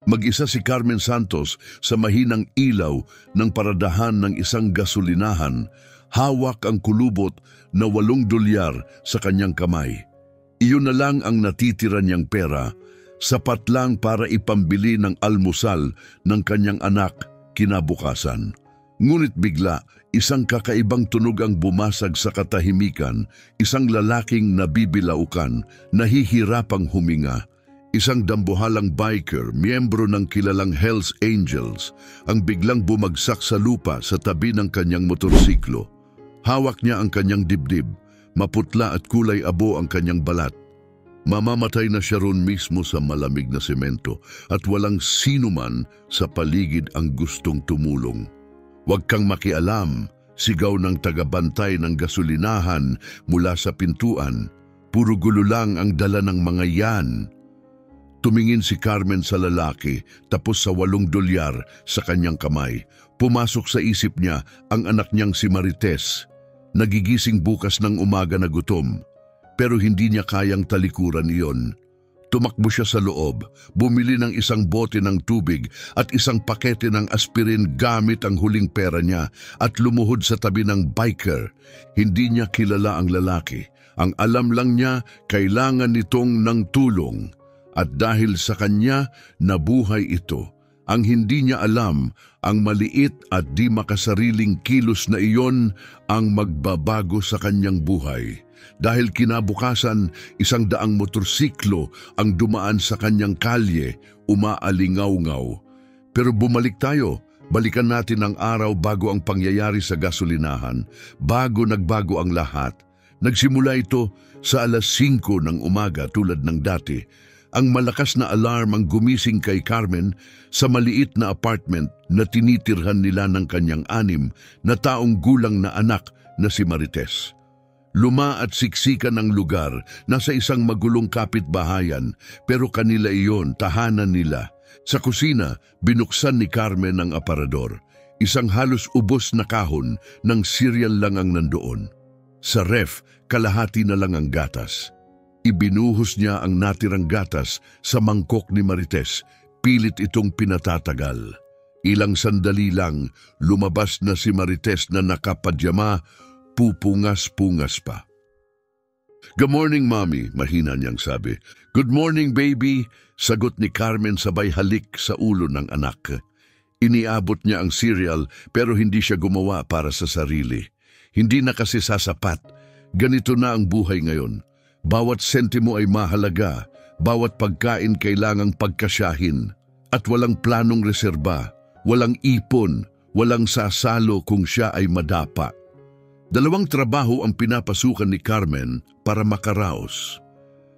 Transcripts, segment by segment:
Mag-isa si Carmen Santos sa mahinang ilaw ng paradahan ng isang gasolinahan, hawak ang kulubot na $8 sa kanyang kamay. Iyon na lang ang natitira niyang pera, sapat lang para ipambili ng almusal ng kanyang anak kinabukasan. Ngunit bigla, isang kakaibang tunog ang bumasag sa katahimikan, isang lalaking nabibilaukan, nahihirapang huminga. Isang dambuhalang biker, miyembro ng kilalang Hells Angels, ang biglang bumagsak sa lupa sa tabi ng kanyang motorsiklo. Hawak niya ang kanyang dibdib, maputla at kulay abo ang kanyang balat. Mamamatay na siya ron mismo sa malamig na semento at walang sino man sa paligid ang gustong tumulong. "Huwag kang makialam," sigaw ng tagabantay ng gasolinahan mula sa pintuan. "Puro gulo lang ang dala ng mga yan." Tumingin si Carmen sa lalaki, tapos sa $8 sa kanyang kamay. Pumasok sa isip niya ang anak niyang si Marites. Nagigising bukas ng umaga na gutom, pero hindi niya kayang talikuran iyon. Tumakbo siya sa loob, bumili ng isang bote ng tubig at isang pakete ng aspirin gamit ang huling pera niya at lumuhod sa tabi ng biker. Hindi niya kilala ang lalaki. Ang alam lang niya, kailangan nitong ng tulong. At dahil sa kanya, nabuhay ito. Ang hindi niya alam, ang maliit at di makasariling kilos na iyon ang magbabago sa kanyang buhay. Dahil kinabukasan, 100 motorsiklo ang dumaan sa kanyang kalye, umaalingaw-ngaw. Pero bumalik tayo. Balikan natin ang araw bago ang pangyayari sa gasolinahan, bago nagbago ang lahat. Nagsimula ito sa 5:00 ng umaga tulad ng dati. Ang malakas na alarm ang gumising kay Carmen sa maliit na apartment na tinitirhan nila ng kanyang 6 na taong gulang na anak na si Marites. Luma at siksikan ang lugar, nasa isang magulong kapitbahayan, pero kanila iyon, tahanan nila. Sa kusina, binuksan ni Carmen ang aparador. Isang halos ubos na kahon ng cereal lang ang nandoon. Sa ref, kalahati na lang ang gatas. Ibinuhos niya ang natirang gatas sa mangkok ni Marites. Pilit itong pinatatagal. Ilang sandali lang, lumabas na si Marites na nakapadyama, pupungas-pungas pa. "Good morning, Mommy," mahina niyang sabi. "Good morning, baby," sagot ni Carmen sabay halik sa ulo ng anak. Iniabot niya ang cereal pero hindi siya gumawa para sa sarili. Hindi na kasi sasapat. Ganito na ang buhay ngayon. Bawat sentimo ay mahalaga, bawat pagkain kailangang pagkasyahin, at walang planong reserba, walang ipon, walang sasalo kung siya ay madapa. 2 trabaho ang pinapasukan ni Carmen para makaraos.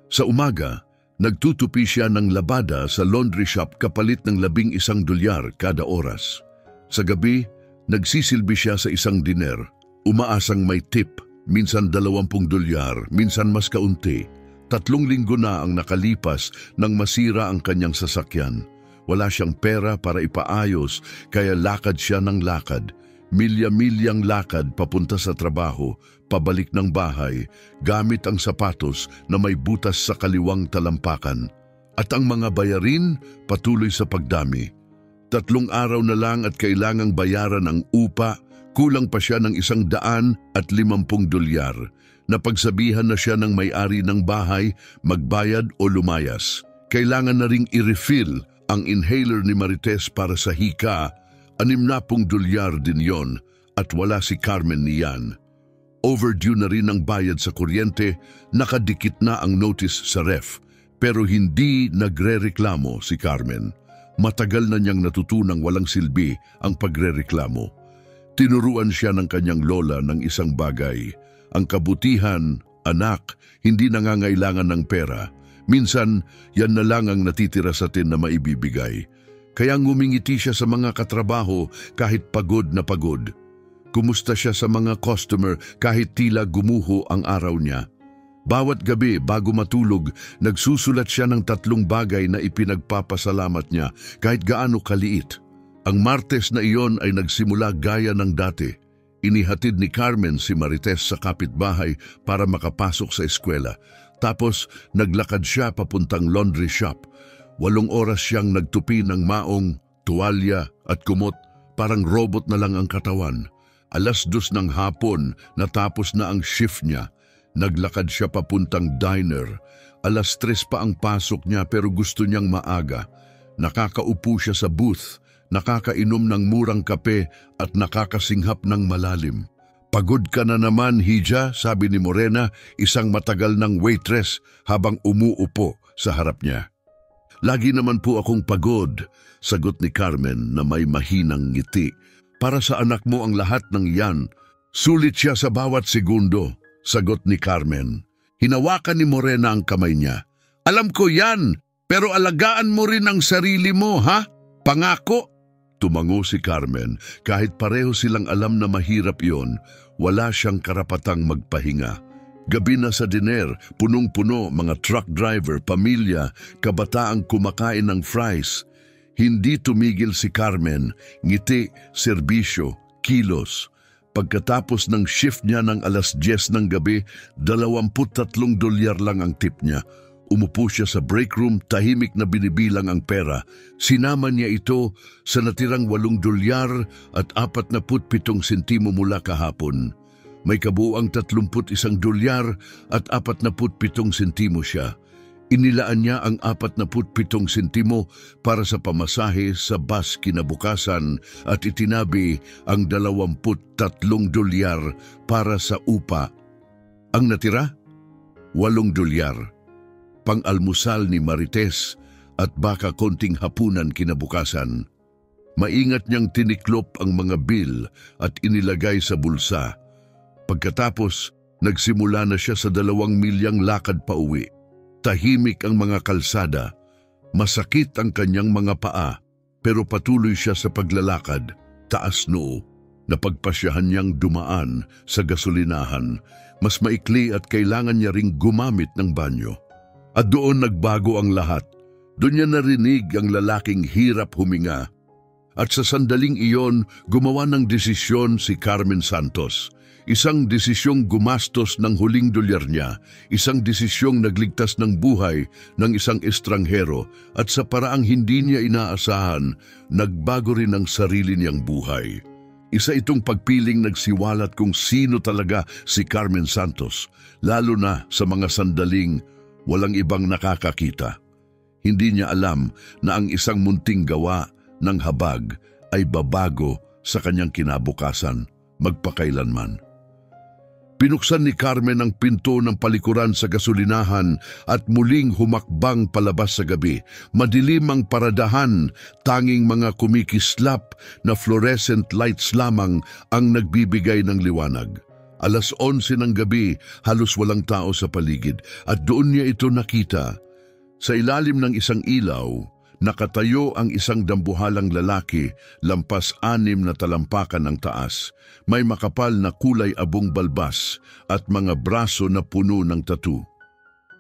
Sa umaga, nagtutupi siya ng labada sa laundry shop kapalit ng $11 kada oras. Sa gabi, nagsisilbi siya sa isang diner, umaasang may tip. Minsan $20, minsan mas kaunti. 3 linggo na ang nakalipas nang masira ang kanyang sasakyan. Wala siyang pera para ipaayos, kaya lakad siya ng lakad. Milya-milyang lakad papunta sa trabaho, pabalik ng bahay, gamit ang sapatos na may butas sa kaliwang talampakan. At ang mga bayarin patuloy sa pagdami. 3 araw na lang at kailangang bayaran ang upa. Kulang pa siya ng $150. Napagsabihan na siya ng may-ari ng bahay, magbayad o lumayas. Kailangan na ring i-refill ang inhaler ni Marites para sa hika. $60 din yon at wala si Carmen niyan. Overdue na rin ang bayad sa kuryente, nakadikit na ang notice sa ref. Pero hindi nagrereklamo si Carmen. Matagal na niyang natutunang walang silbi ang pagrereklamo. Tinuruan siya ng kanyang lola ng isang bagay. Ang kabutihan, anak, hindi nangangailangan ng pera. Minsan, yan na lang ang natitira sa atin na maibibigay. Kaya ngumingiti siya sa mga katrabaho kahit pagod na pagod. Kumusta siya sa mga customer kahit tila gumuho ang araw niya. Bawat gabi bago matulog, nagsusulat siya ng 3 bagay na ipinagpapasalamat niya kahit gaano kaliit. Ang Martes na iyon ay nagsimula gaya ng dati. Inihatid ni Carmen si Marites sa kapitbahay para makapasok sa eskwela. Tapos naglakad siya papuntang laundry shop. 8 oras siyang nagtupi ng maong, tuwalya at kumot, parang robot na lang ang katawan. 2:00 ng hapon, natapos na ang shift niya. Naglakad siya papuntang diner. 3:00 pa ang pasok niya pero gusto niyang maaga. Nakakaupo siya sa booth, nakakainom ng murang kape at nakakasinghap ng malalim. "Pagod ka na naman, Hija," sabi ni Morena, isang matagal ng waitress habang umuupo sa harap niya. "Lagi naman po akong pagod," sagot ni Carmen na may mahinang ngiti. "Para sa anak mo ang lahat ng iyan. Sulit siya sa bawat segundo," sagot ni Carmen. Hinawakan ni Morena ang kamay niya. "Alam ko yan, pero alagaan mo rin ang sarili mo, ha? Pangako." Tumango si Carmen. Kahit pareho silang alam na mahirap yon, wala siyang karapatang magpahinga. Gabi na sa diner, punong-puno, mga truck driver, pamilya, kabataang kumakain ng fries. Hindi tumigil si Carmen, ngiti, serbisyo, kilos. Pagkatapos ng shift niya ng 10:00 ng gabi, $23 lang ang tip niya. Umupo siya sa break room, tahimik na binibilang ang pera. Sinama niya ito sa natirang $8 at 47 sentimo mula kahapon. May kabuuang $31 at 47 sentimo siya. Inilaan niya ang 47 sentimo para sa pamasahe sa bus kinabukasan at itinabi ang $23 para sa upa. Ang natira? $8. Pang-almusal ni Marites at baka konting hapunan kinabukasan. Maingat niyang tiniklop ang mga bill at inilagay sa bulsa. Pagkatapos, nagsimula na siya sa 2 milyang lakad pa uwi. Tahimik ang mga kalsada. Masakit ang kanyang mga paa, pero patuloy siya sa paglalakad, taas noo. Napagpasyahan niyang dumaan sa gasolinahan. Mas maikli at kailangan niya ring gumamit ng banyo. At doon nagbago ang lahat. Doon niya narinig ang lalaking hirap huminga. At sa sandaling iyon, gumawa ng desisyon si Carmen Santos. Isang desisyong gumastos ng huling dolyar niya, isang desisyong nagligtas ng buhay ng isang estranghero at sa paraang hindi niya inaasahan, nagbago rin ang sarili niyang buhay. Isa itong pagpiling nagsiwalat kung sino talaga si Carmen Santos, lalo na sa mga sandaling walang ibang nakakakita. Hindi niya alam na ang isang munting gawa ng habag ay babago sa kanyang kinabukasan, magpakailanman. Pinuksan ni Carmen ang pinto ng palikuran sa gasolinahan at muling humakbang palabas sa gabi. Madilim ang paradahan, tanging mga kumikislap na fluorescent lights lamang ang nagbibigay ng liwanag. 11:00 ng gabi, halos walang tao sa paligid at doon niya ito nakita. Sa ilalim ng isang ilaw, nakatayo ang isang dambuhalang lalaki, lampas 6 na talampakan ng taas. May makapal na kulay abong balbas at mga braso na puno ng tattoo.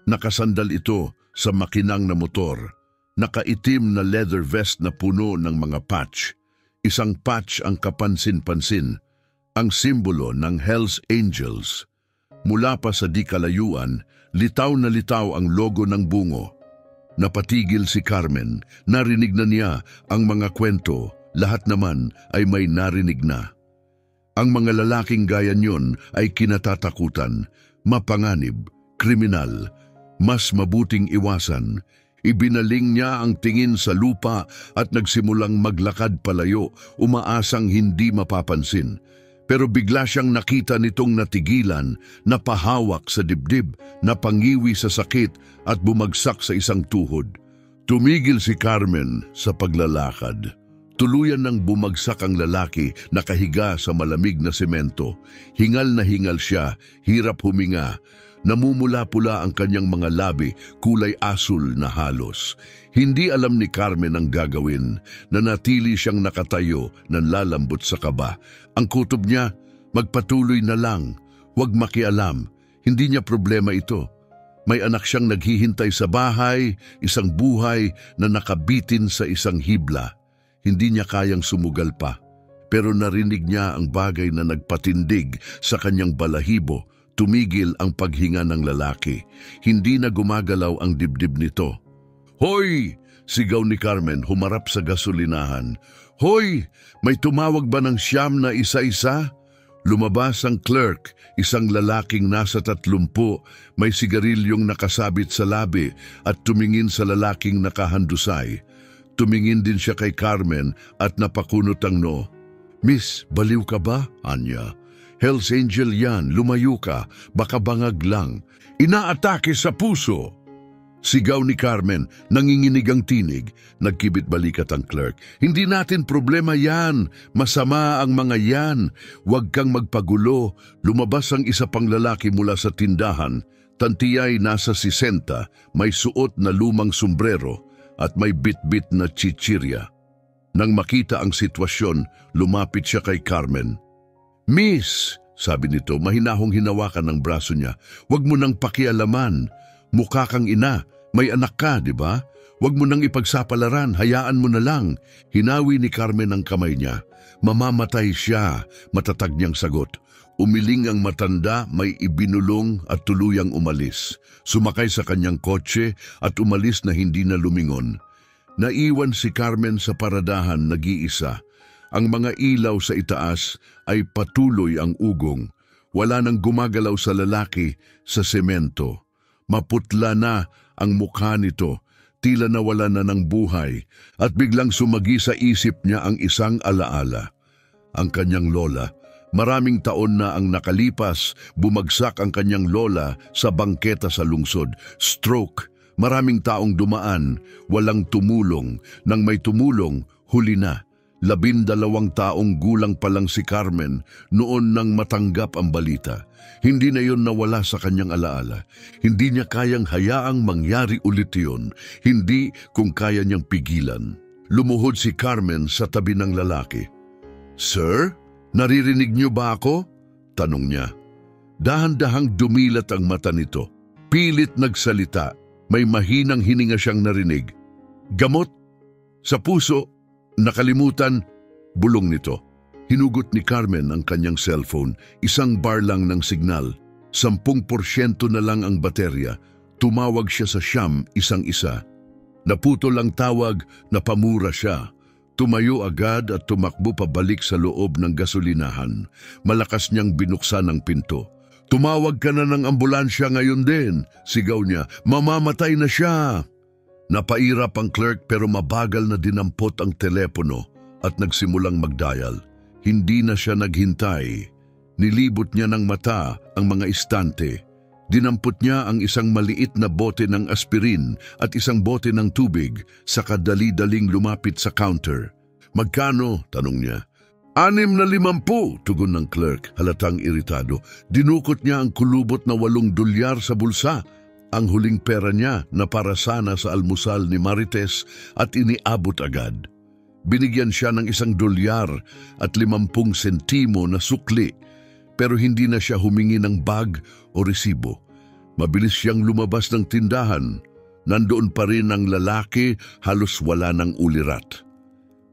Nakasandal ito sa makinang na motor. Nakaitim na leather vest na puno ng mga patch. Isang patch ang kapansin-pansin, ang simbolo ng Hells Angels. Mula pa sa di kalayuan, litaw na litaw ang logo ng bungo. Napatigil si Carmen, narinig na niya ang mga kwento, lahat naman ay may narinig na. Ang mga lalaking gaya niyon ay kinatatakutan, mapanganib, kriminal, mas mabuting iwasan. Ibinaling niya ang tingin sa lupa at nagsimulang maglakad palayo, umaasang hindi mapapansin. Pero bigla siyang nakita nitong natigilan, napahawak sa dibdib, napangiwi sa sakit at bumagsak sa isang tuhod. Tumigil si Carmen sa paglalakad. Tuluyan nang bumagsak ang lalaki, nakahiga sa malamig na semento. Hingal na hingal siya, hirap huminga. Namumula-pula ang kanyang mga labi, kulay asul na halos. Hindi alam ni Carmen ang gagawin. Nanatili siyang nakatayo, nanlalambot sa kaba. Ang kutob niya, magpatuloy na lang, huwag makialam. Hindi niya problema ito. May anak siyang naghihintay sa bahay, isang buhay na nakabitin sa isang hibla. Hindi niya kayang sumugal pa. Pero narinig niya ang bagay na nagpatindig sa kanyang balahibo. Tumigil ang paghinga ng lalaki. Hindi na gumagalaw ang dibdib nito. "Hoy!" Sigaw ni Carmen humarap sa gasolinahan. Hoy! May tumawag ba ng siyam na isa-isa? Lumabas ang clerk, isang lalaking nasa 30, may sigarilyong nakasabit sa labi at tumingin sa lalaking nakahandusay. Tumingin din siya kay Carmen at napakunot ang no. Miss, baliw ka ba? Anya. Hells Angel yan, lumayo ka, baka bangag lang. Inaatake sa puso! Sigaw ni Carmen, nanginginig ang tinig. Nagkibit balikat ang clerk. Hindi natin problema yan. Masama ang mga yan. Huwag kang magpagulo. Lumabas ang isa pang lalaki mula sa tindahan. Tantiyay nasa 60, may suot na lumang sombrero at may bit-bit na chichirya. Nang makita ang sitwasyon, lumapit siya kay Carmen. Miss, sabi nito, mahinahong hinawakan ng braso niya. Huwag mo nang pakialaman. Mukha kang ina, may anak ka, di ba? Huwag mo nang ipagsapalaran, hayaan mo na lang. Hinawi ni Carmen ang kamay niya. Mamamatay siya, matatag niyang sagot. Umiling ang matanda, may ibinulong at tuluyang umalis. Sumakay sa kanyang kotse at umalis na hindi na lumingon. Naiwan si Carmen sa paradahan nag-iisa. Ang mga ilaw sa itaas ay patuloy ang ugong. Wala nang gumagalaw sa lalaki sa semento. Maputla na ang mukha nito, tila nawala na ng buhay, at biglang sumagi sa isip niya ang isang alaala. Ang kanyang lola. Maraming taon na ang nakalipas, bumagsak ang kanyang lola sa bangketa sa lungsod. Stroke, maraming taong dumaan, walang tumulong. Nang may tumulong, huli na. 12 taong gulang pa lang si Carmen noon nang matanggap ang balita. Hindi na yon nawala sa kanyang alaala. Hindi niya kayang hayaang mangyari ulit yon. Hindi kung kaya niyang pigilan. Lumuhod si Carmen sa tabi ng lalaki. Sir, naririnig niyo ba ako? Tanong niya. Dahan-dahang dumilat ang mata nito. Pilit nagsalita. May mahinang hininga siyang narinig. Gamot? Sa puso? Nakalimutan, bulong nito. Hinugot ni Carmen ang kanyang cellphone, isang bar lang ng signal. 10% na lang ang baterya. Tumawag siya sa siyam, isang-isa. Naputol ang tawag, napamura siya. Tumayo agad at tumakbo pabalik sa loob ng gasolinahan. Malakas niyang binuksan ang pinto. Tumawag ka na ng ambulansya ngayon din, sigaw niya. Mamamatay na siya. Napairap ang clerk pero mabagal na dinampot ang telepono at nagsimulang magdial. Hindi na siya naghintay. Nilibot niya ng mata ang mga istante. Dinampot niya ang isang maliit na bote ng aspirin at isang bote ng tubig, saka dali-daling lumapit sa counter. Magkano? Tanong niya. 650, tugon ng clerk, halatang iritado. Dinukot niya ang kulubot na $8 sa bulsa. Ang huling pera niya na para sana sa almusal ni Marites at iniabot agad. Binigyan siya ng $1 at 50 sentimo na sukli, pero hindi na siya humingi ng bag o resibo. Mabilis siyang lumabas ng tindahan. Nandoon pa rin ang lalaki, halos wala ng ulirat.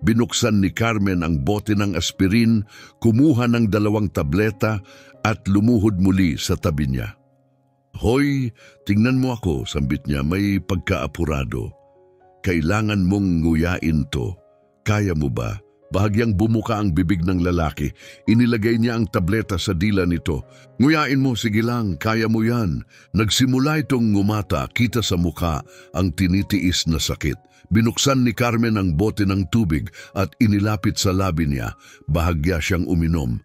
Binuksan ni Carmen ang bote ng aspirin, kumuha ng 2 tableta at lumuhod muli sa tabi niya. Hoy, tingnan mo ako, sambit niya, may pagkaapurado. Kailangan mong nguyain to. Kaya mo ba? Bahagyang bumuka ang bibig ng lalaki. Inilagay niya ang tableta sa dila nito. Nguyain mo, sige lang, kaya mo yan. Nagsimula itong ngumata, kita sa mukha ang tinitiis na sakit. Binuksan ni Carmen ang bote ng tubig at inilapit sa labi niya. Bahagya siyang uminom.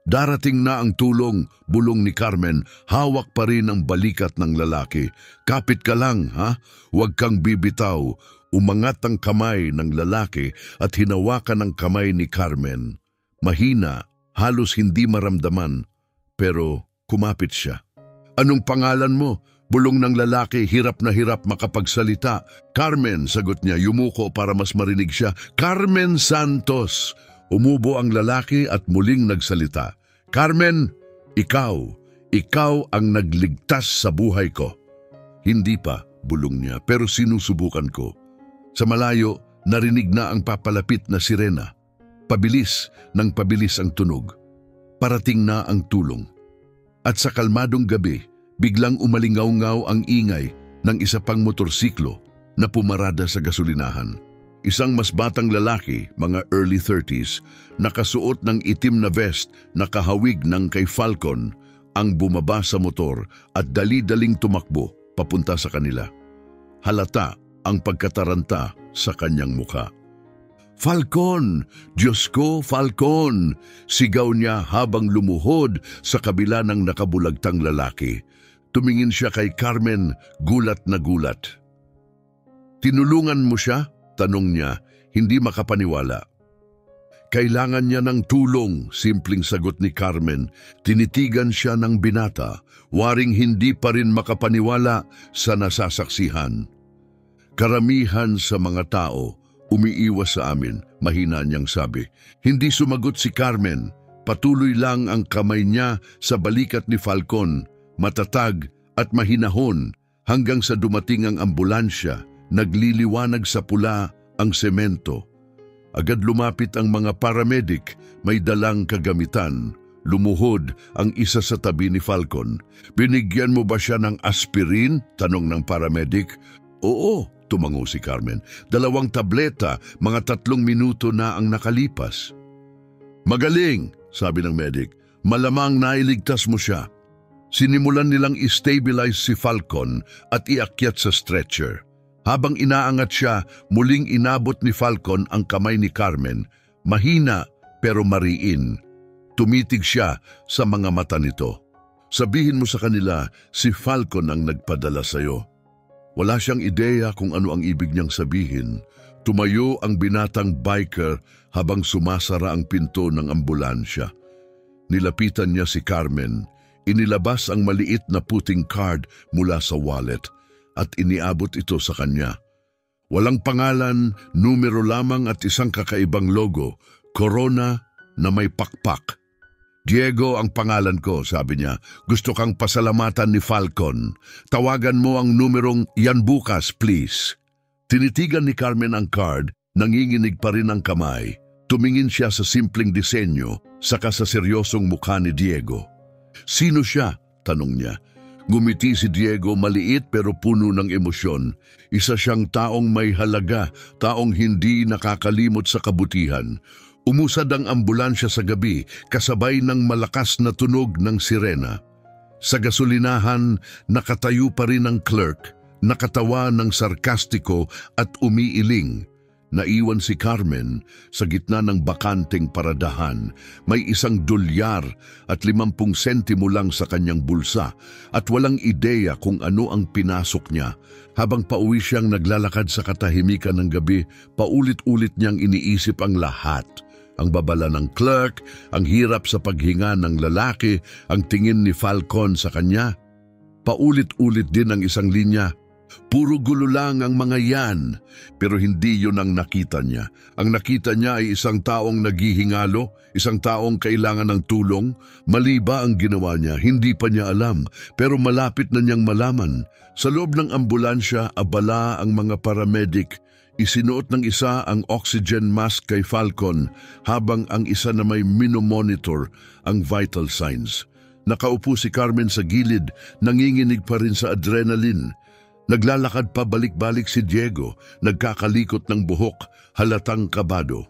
Darating na ang tulong, bulong ni Carmen, hawak pa rin ang balikat ng lalaki. Kapit ka lang, ha? Huwag kang bibitaw. Umangat ang kamay ng lalaki at hinawakan ang kamay ni Carmen. Mahina, halos hindi maramdaman, pero kumapit siya. Anong pangalan mo? Bulong ng lalaki, hirap na hirap makapagsalita. Carmen, sagot niya, yumuko para mas marinig siya. Carmen Santos. Umubo ang lalaki at muling nagsalita. Carmen, ikaw ang nagligtas sa buhay ko. Hindi pa, bulong niya, pero sinusubukan ko. Sa malayo, narinig na ang papalapit na sirena. Pabilis ng pabilis ang tunog. Parating na ang tulong. At sa kalmadong gabi, biglang umalingaw-ngaw ang ingay ng isa pang motorsiklo. na pumarada sa gasolinahan. Isang mas batang lalaki, mga early 30s, nakasuot ng itim na vest na kahawig ng kay Falcon, ang bumaba sa motor at dali-daling tumakbo papunta sa kanila. Halata ang pagkataranta sa kanyang mukha. "Falcon! Diyos ko, Falcon!" sigaw niya habang lumuhod sa kabila ng nakabulagtang lalaki. Tumingin siya kay Carmen, gulat na gulat. "Tinulungan mo siya?" tanong niya, hindi makapaniwala. "Kailangan niya ng tulong," simpleng sagot ni Carmen. Tinitigan siya ng binata, waring hindi pa rin makapaniwala sa nasasaksihan. "Karamihan sa mga tao umiiwas sa amin," mahina niyang sabi. Hindi sumagot si Carmen. Patuloy lang ang kamay niya sa balikat ni Falcon, matatag at mahinahon, hanggang sa dumating ang ambulansya. Nagliliwanag sa pula ang semento. Agad lumapit ang mga paramedic, may dalang kagamitan. Lumuhod ang isa sa tabi ni Falcon. "Binigyan mo ba siya ng aspirin?" tanong ng paramedic. "Oo," tumango si Carmen. "2 tableta, mga 3 minuto na ang nakalipas." "Magaling," sabi ng medic. "Malamang nailigtas mo siya." Sinimulan nilang i-stabilize si Falcon at iakyat sa stretcher. Habang inaangat siya, muling inabot ni Falcon ang kamay ni Carmen. Mahina pero mariin. Tumitig siya sa mga mata nito. "Sabihin mo sa kanila, si Falcon ang nagpadala sa'yo." Wala siyang ideya kung ano ang ibig niyang sabihin. Tumayo ang binatang biker habang sumasara ang pinto ng ambulansya. Nilapitan niya si Carmen. Inilabas ang maliit na puting card mula sa wallet at iniabot ito sa kanya. Walang pangalan, numero lamang at isang kakaibang logo, Corona na may pakpak. "Diego ang pangalan ko," sabi niya. "Gusto kang pasalamatan ni Falcon. Tawagan mo ang numerong yan bukas, please." Tinitigan ni Carmen ang card, nanginginig pa rin ang kamay. Tumingin siya sa simpleng disenyo, saka sa seryosong mukha ni Diego. "Sino siya?" tanong niya. Ngumiti si Diego, maliit pero puno ng emosyon. Isa siyang taong may halaga, taong hindi nakakalimot sa kabutihan. Umusad ang ambulansya sa gabi, kasabay ng malakas na tunog ng sirena. Sa gasolinahan, nakatayo pa rin ang clerk, nakatawa ng sarkastiko at umiiling. Naiwan si Carmen sa gitna ng bakanteng paradahan. May $1 at 50 sentimo lang sa kanyang bulsa at walang ideya kung ano ang pinasok niya. Habang pauwi siyang naglalakad sa katahimikan ng gabi, paulit-ulit niyang iniisip ang lahat. Ang babala ng clerk, ang hirap sa paghinga ng lalaki, ang tingin ni Falcon sa kanya. Paulit-ulit din ang isang linya, "Puro gulo lang ang mga yan." Pero hindi yun ang nakita niya. Ang nakita niya ay isang taong naghihingalo, isang taong kailangan ng tulong. Mali ba ang ginawa niya? Hindi pa niya alam, pero malapit na niyang malaman. Sa loob ng ambulansya, abala ang mga paramedic. Isinuot ng isa ang oxygen mask kay Falcon, habang ang isa na may minomonitor ang vital signs. Nakaupo si Carmen sa gilid, nanginginig pa rin sa adrenaline. Naglalakad pa balik-balik si Diego, nagkakalikot ng buhok, halatang kabado.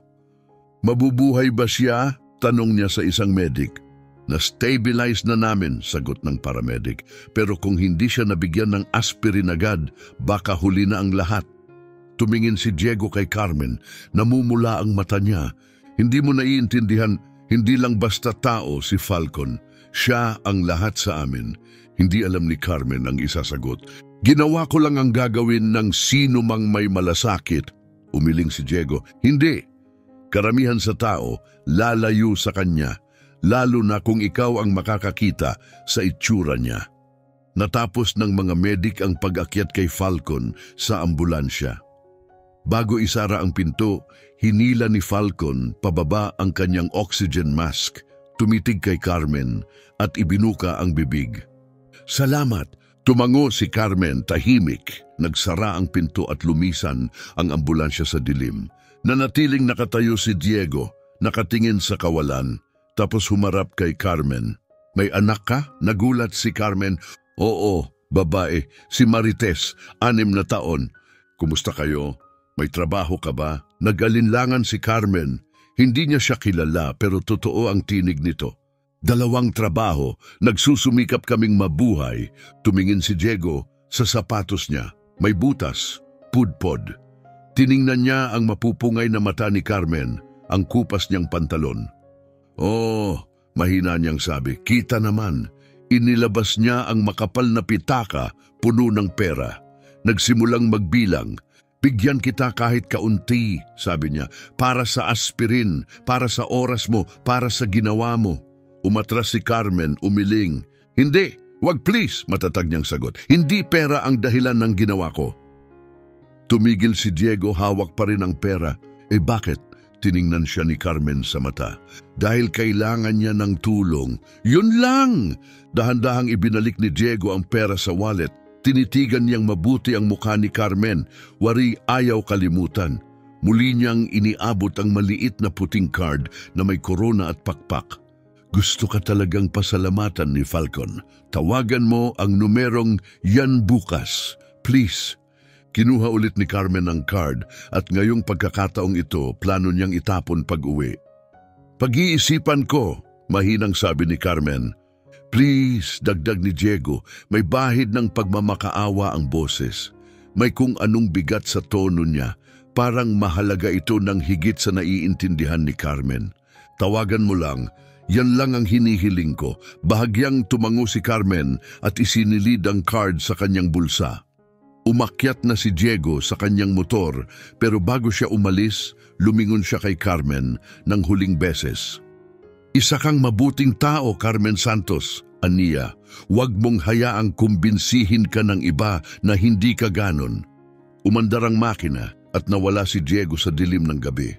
"Mabubuhay ba siya?" tanong niya sa isang medic. "Na-stabilize na namin," sagot ng paramedic. "Pero kung hindi siya nabigyan ng aspirin agad, baka huli na ang lahat." Tumingin si Diego kay Carmen, namumula ang mata niya. Hindi mo naiintindihan, hindi lang basta tao si Falcon. Siya ang lahat sa amin. Hindi alam ni Carmen ang isasagot. "Ginawa ko lang ang gagawin ng sino mang may malasakit," umiling si Diego. "Hindi. Karamihan sa tao lalayo sa kanya, lalo na kung ikaw ang makakakita sa itsura niya." Natapos ng mga medik ang pag-akyat kay Falcon sa ambulansya. Bago isara ang pinto, hinila ni Falcon pababa ang kanyang oxygen mask, tumitig kay Carmen at ibinuka ang bibig. "Salamat." Tumango si Carmen, tahimik. Nagsara ang pinto at lumisan ang ambulansya sa dilim. Nanatiling nakatayo si Diego, nakatingin sa kawalan, tapos humarap kay Carmen. "May anak ka?" Nagulat si Carmen. "Oo, babae, si Marites, 6 na taon." Kumusta kayo? May trabaho ka ba? Nag-alinlangan si Carmen. Hindi niya siya kilala pero totoo ang tinig nito. 2 trabaho, nagsusumikap kaming mabuhay. Tumingin si Diego sa sapatos niya. May butas, pudpod. Tiningnan niya ang mapupungay na mata ni Carmen, ang kupas niyang pantalon. Oh, mahina niyang sabi, kita naman. Inilabas niya ang makapal na pitaka, puno ng pera. Nagsimulang magbilang. Bigyan kita kahit kaunti, sabi niya, para sa aspirin, para sa oras mo, para sa ginawa mo. Umatras si Carmen, umiling. Hindi, wag please, matatag niyang sagot. Hindi pera ang dahilan ng ginawa ko. Tumigil si Diego, hawak pa rin ang pera. Bakit? Tiningnan siya ni Carmen sa mata. Dahil kailangan niya ng tulong. Yun lang! Dahan-dahang ibinalik ni Diego ang pera sa wallet. Tinitigan niyang mabuti ang mukha ni Carmen. Wari ayaw kalimutan. Muli niyang iniabot ang maliit na puting card na may korona at pakpak. Gusto ka talagang pasalamatan ni Falcon. Tawagan mo ang numerong yan bukas. Please. Kinuha ulit ni Carmen ang card at ngayong pagkakataong ito, plano niyang itapon pag-uwi. Pag-iisipan ko, mahinang sabi ni Carmen. Please, dagdag ni Diego, may bahid ng pagmamakaawa ang boses. May kung anong bigat sa tono niya, parang mahalaga ito ng higit sa naiintindihan ni Carmen. Tawagan mo lang, yan lang ang hinihiling ko. Bahagyang tumango si Carmen at isinilid ang card sa kanyang bulsa. Umakyat na si Diego sa kanyang motor pero bago siya umalis, lumingon siya kay Carmen ng huling beses. Isa kang mabuting tao, Carmen Santos, aniya. Huwag mong hayaang kumbinsihin ka ng iba na hindi ka ganon. Umandar ang makina at nawala si Diego sa dilim ng gabi.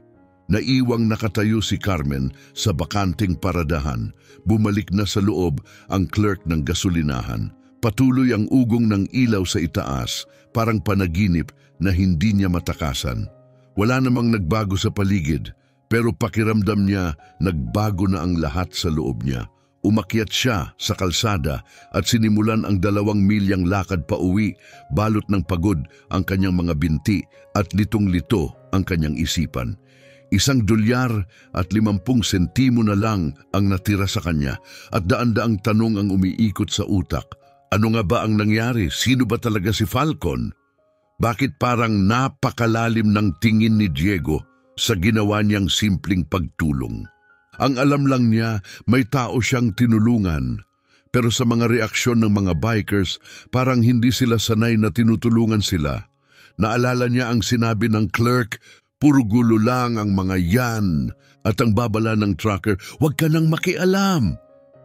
Naiwang nakatayo si Carmen sa bakanting paradahan. Bumalik na sa loob ang clerk ng gasolinahan. Patuloy ang ugong ng ilaw sa itaas, parang panaginip na hindi niya matakasan. Wala namang nagbago sa paligid, pero pakiramdam niya nagbago na ang lahat sa loob niya. Umakyat siya sa kalsada at sinimulan ang 2 milyang lakad pa uwi, balot ng pagod ang kanyang mga binti at litong-lito ang kanyang isipan. $1 at 50 sentimo na lang ang natira sa kanya at daan-daang tanong ang umiikot sa utak. Ano nga ba ang nangyari? Sino ba talaga si Falcon? Bakit parang napakalalim ng tingin ni Diego sa ginawa niyang simpleng pagtulong? Ang alam lang niya, may tao siyang tinulungan. Pero sa mga reaksyon ng mga bikers, parang hindi sila sanay na tinutulungan sila. Naalala niya ang sinabi ng clerk, puro gulo lang ang mga yan. At ang babala ng trucker, huwag ka nang makialam.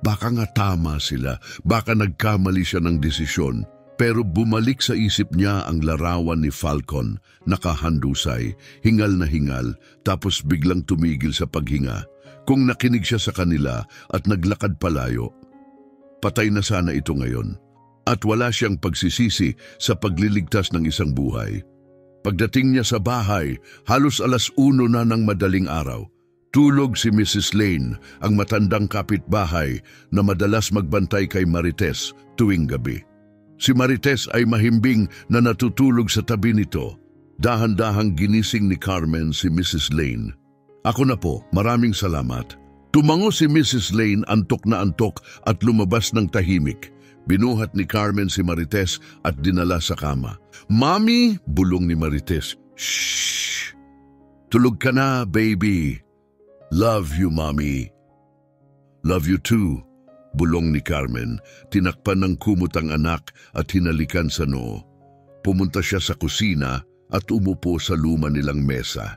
Baka nga tama sila, baka nagkamali siya ng desisyon. Pero bumalik sa isip niya ang larawan ni Falcon, nakahandusay, hingal na hingal, tapos biglang tumigil sa paghinga. Kung nakinig siya sa kanila at naglakad palayo, patay na sana ito ngayon. At wala siyang pagsisisi sa pagliligtas ng isang buhay. Pagdating niya sa bahay, halos 1:00 na ng madaling araw. Tulog si Mrs. Lane, ang matandang kapitbahay na madalas magbantay kay Marites tuwing gabi. Si Marites ay mahimbing na natutulog sa tabi nito. Dahan-dahang ginising ni Carmen si Mrs. Lane. Ako na po, maraming salamat. Tumango si Mrs. Lane, antok na antok at lumabas ng tahimik. Binuhat ni Carmen si Marites at dinala sa kama. Mami, bulong ni Marites. Shh! Tulog ka na, baby. Love you, Mommy. Love you too, bulong ni Carmen. Tinakpan ng kumot ang anak at hinalikan sa noo. Pumunta siya sa kusina at umupo sa luma nilang mesa.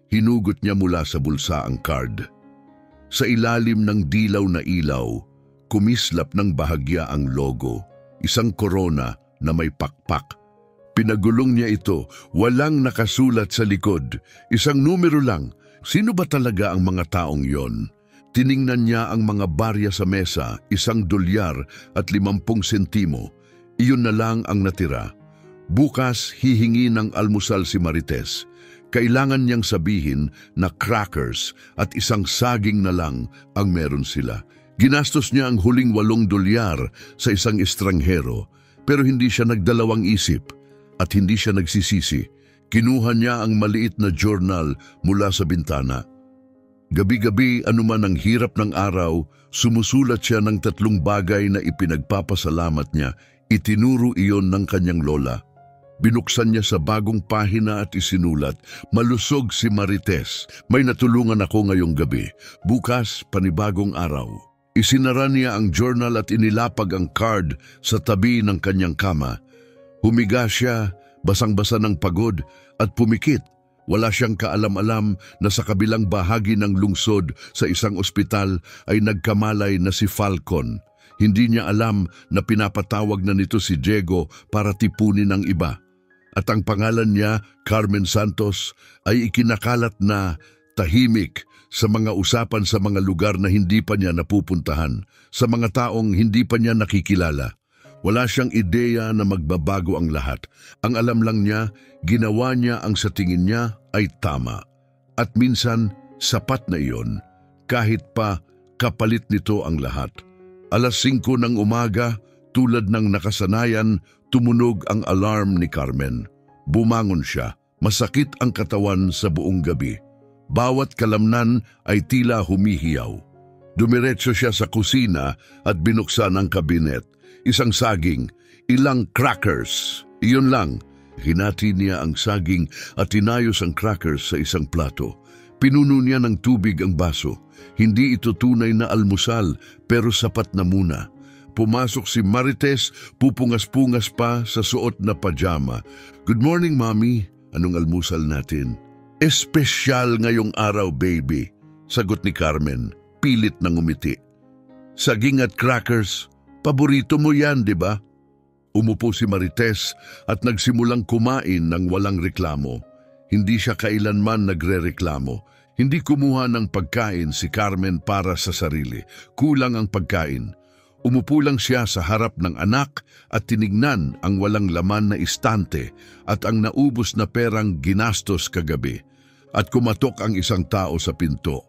Hinugot niya mula sa bulsa ang card. Sa ilalim ng dilaw na ilaw, kumislap ng bahagya ang logo, isang korona na may pakpak. Pinagulong niya ito, walang nakasulat sa likod, isang numero lang. Sino ba talaga ang mga taong yon? Tiningnan niya ang mga barya sa mesa, $1 at 50 sentimo. Iyon na lang ang natira. Bukas hihingi ng almusal si Marites. Kailangan niyang sabihin na crackers at isang saging na lang ang meron sila. Ginastos niya ang huling $8 sa isang estranghero, pero hindi siya nagdalawang isip at hindi siya nagsisisi. Kinuha niya ang maliit na journal mula sa bintana. Gabi-gabi, anuman ang hirap ng araw, sumusulat siya ng 3 bagay na ipinagpapasalamat niya. Itinuro iyon ng kanyang lola. Binuksan niya sa bagong pahina at isinulat, "Malusog si Marites. May natulungan ako ngayong gabi. Bukas, panibagong araw." Isinara niya ang journal at inilapag ang card sa tabi ng kanyang kama. Humiga siya, basang-basa ng pagod at pumikit. Wala siyang kaalam-alam na sa kabilang bahagi ng lungsod sa isang ospital ay nagkamalay na si Falcon. Hindi niya alam na pinapatawag na nito si Diego para tipunin ang iba. At ang pangalan niya, Carmen Santos, ay ikinakalat na tahimik sa mga usapan sa mga lugar na hindi pa niya napupuntahan, sa mga taong hindi pa niya nakikilala. Wala siyang ideya na magbabago ang lahat. Ang alam lang niya, ginawa niya ang sa tingin niya ay tama. At minsan, sapat na iyon, kahit pa kapalit nito ang lahat. 5:00 ng umaga, tulad ng nakasanayan, tumunog ang alarm ni Carmen. Bumangon siya, masakit ang katawan sa buong gabi. Bawat kalamnan ay tila humihiyaw. Dumiretso siya sa kusina at binuksan ang kabinet. Isang saging, ilang crackers. Iyon lang. Hinati niya ang saging at tinayos ang crackers sa isang plato. Pinuno niya ng tubig ang baso. Hindi ito tunay na almusal, pero sapat na muna. Pumasok si Marites, pupungas-pungas pa sa suot na pajama. "Good morning, Mommy. Anong almusal natin?" "Espesyal ngayong araw, baby," sagot ni Carmen, pilit na ngumiti. "Saging at crackers, paborito mo yan, di ba?" Umupo si Marites at nagsimulang kumain ng walang reklamo. Hindi siya kailanman nagrereklamo. Hindi kumuha ng pagkain si Carmen para sa sarili. Kulang ang pagkain. Umupo lang siya sa harap ng anak at tinignan ang walang laman na istante at ang naubos na perang ginastos kagabi. At kumatok ang isang tao sa pinto.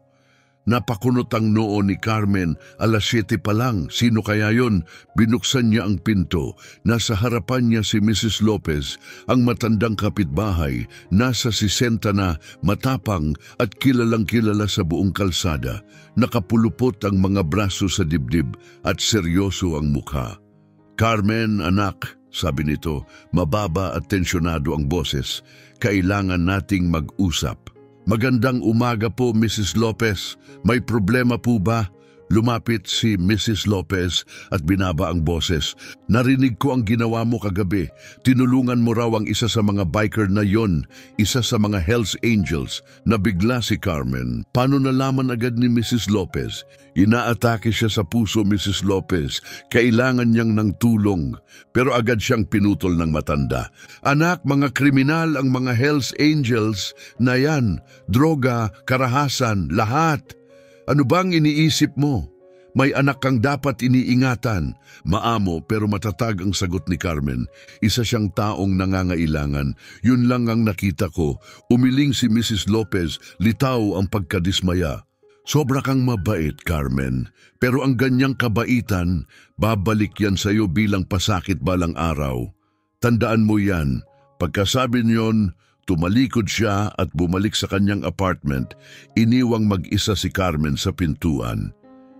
Napakunot ang noo ni Carmen, 7:00 pa lang. Sino kaya yon? Binuksan niya ang pinto. Nasa harapan niya si Mrs. Lopez, ang matandang kapitbahay, nasa 60 na, matapang at kilalang kilala sa buong kalsada. Nakapulupot ang mga braso sa dibdib at seryoso ang mukha. "Carmen, anak," sabi nito, mababa at tensyonado ang boses, "kailangan nating mag-usap." "Magandang umaga po, Mrs. Lopez. May problema po ba?" Lumapit si Mrs. Lopez at binaba ang boses. "Narinig ko ang ginawa mo kagabi. Tinulungan mo raw ang isa sa mga biker na yon, isa sa mga Hells Angels." Nabigla si Carmen. Paano nalaman agad ni Mrs. Lopez? Inaatake siya sa puso, Mrs. Lopez. Kailangan niyang ng tulong. Pero agad siyang pinutol ng matanda. "Anak, mga kriminal ang mga Hells Angels na yan. Droga, karahasan, lahat. Ano bang iniisip mo? May anak kang dapat iniingatan." Maamo pero matatag ang sagot ni Carmen. Isa siyang taong nangangailangan. Yun lang ang nakita ko. Umiling si Mrs. Lopez, litaw ang pagkadismaya. "Sobra kang mabait, Carmen. Pero ang ganyang kabaitan, babalik yan sa'yo bilang pasakit balang araw. Tandaan mo yan." Pagkasabi niyon, tumalikod siya at bumalik sa kanyang apartment. Iniwang mag-isa si Carmen sa pintuan.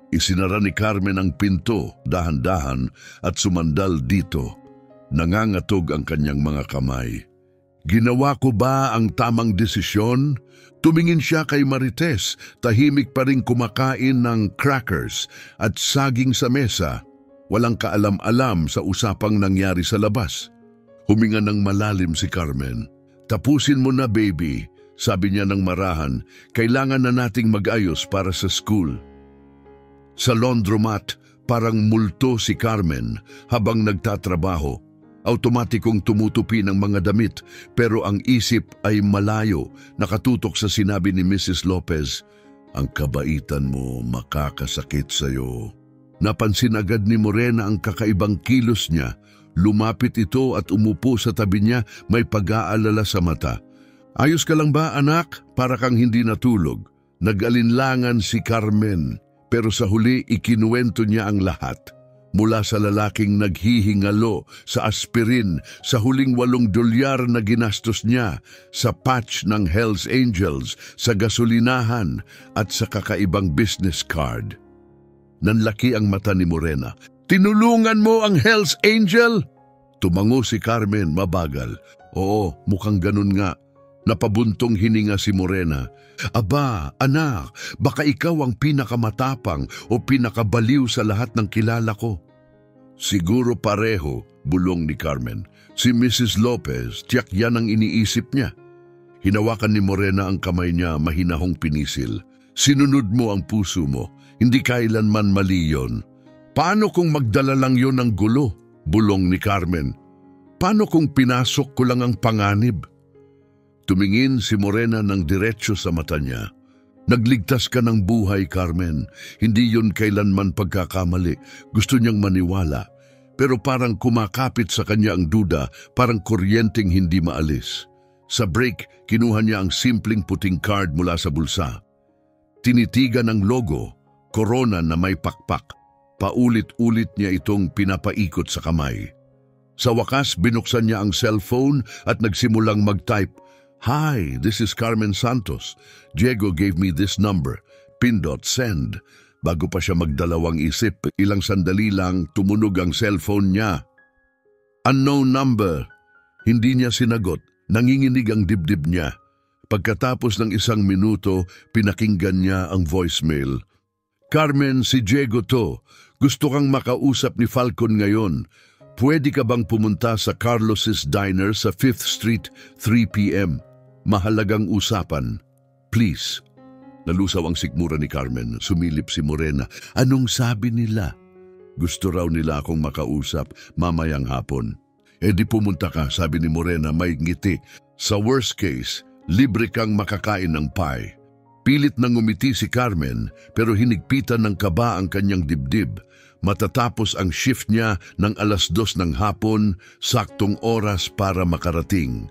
Isinara ni Carmen ang pinto, dahan-dahan, at sumandal dito. Nangangatog ang kanyang mga kamay. "Ginawa ko ba ang tamang desisyon?" Tumingin siya kay Marites, tahimik pa ring kumakain ng crackers at saging sa mesa. Walang kaalam-alam sa usapang nangyari sa labas. Huminga ng malalim si Carmen. "Tapusin mo na, baby," sabi niya ng marahan. "Kailangan na nating mag-ayos para sa school." Sa laundromat, parang multo si Carmen habang nagtatrabaho. Automatikong tumutupi ng mga damit, pero ang isip ay malayo, nakatutok sa sinabi ni Mrs. Lopez, "Ang kabaitan mo makakasakit sa'yo." Napansin agad ni Morena ang kakaibang kilos niya. Lumapit ito at umupo sa tabi niya, may pag-aalala sa mata. "Ayos ka lang ba, anak? Para kang hindi natulog." Nag-alinlangan si Carmen, pero sa huli ikinuwento niya ang lahat. mula sa lalaking naghihingalo sa aspirin sa huling $8 na ginastos niya sa patch ng Hells Angels, sa gasolinahan at sa kakaibang business card. Nanlaki ang mata ni Morena. "Tinulungan mo ang Hells Angel?" Tumango si Carmen mabagal. "Oo, mukhang ganun nga." Napabuntong hininga si Morena. "Aba, anak, baka ikaw ang pinakamatapang o pinakabaliw sa lahat ng kilala ko." "Siguro pareho," bulong ni Carmen. "Si Mrs. Lopez, tiyak yan ang iniisip niya." Hinawakan ni Morena ang kamay niya, mahinahong pinisil. "Sinunod mo ang puso mo, hindi kailanman mali yon." "Paano kung magdala lang yon ng gulo?" bulong ni Carmen. "Paano kung pinasok ko lang ang panganib?" Tumingin si Morena ng diretso sa mata niya. "Nagligtas ka ng buhay, Carmen. Hindi yun kailanman pagkakamali." Gusto niyang maniwala, pero parang kumakapit sa kanya ang duda, parang kuryenteng hindi maalis. Sa break, kinuha niya ang simpleng puting card mula sa bulsa. Tinitigan ang logo, corona na may pakpak. Paulit-ulit niya itong pinapaikot sa kamay. Sa wakas, binuksan niya ang cellphone at nagsimulang mag-type. "Hi, this is Carmen Santos. Diego gave me this number. Pindot send." Bago pa siya magdalawang isip, ilang sandali lang tumunog ang cellphone niya. "Unknown number." Hindi niya sinagot. Nanginginig ang dibdib niya. Pagkatapos ng 1 minuto, pinakinggan niya ang voicemail. "Carmen, si Diego to. Gusto kang makausap ni Falcon ngayon. Pwede ka bang pumunta sa Carlos's Diner sa 5th Street, 3 p.m.? Mahalagang usapan. Please." Nalusaw ang sikmura ni Carmen. Sumilip si Morena. "Anong sabi nila?" "Gusto raw nila akong makausap mamayang hapon." "Eh di pumunta ka," sabi ni Morena may ngiti. "Sa worst case, libre kang makakain ng pie." Pilit nang ngumiti si Carmen, pero hinigpitan ng kaba ang kanyang dibdib. Matatapos ang shift niya ng 2:00 ng hapon, saktong oras para makarating.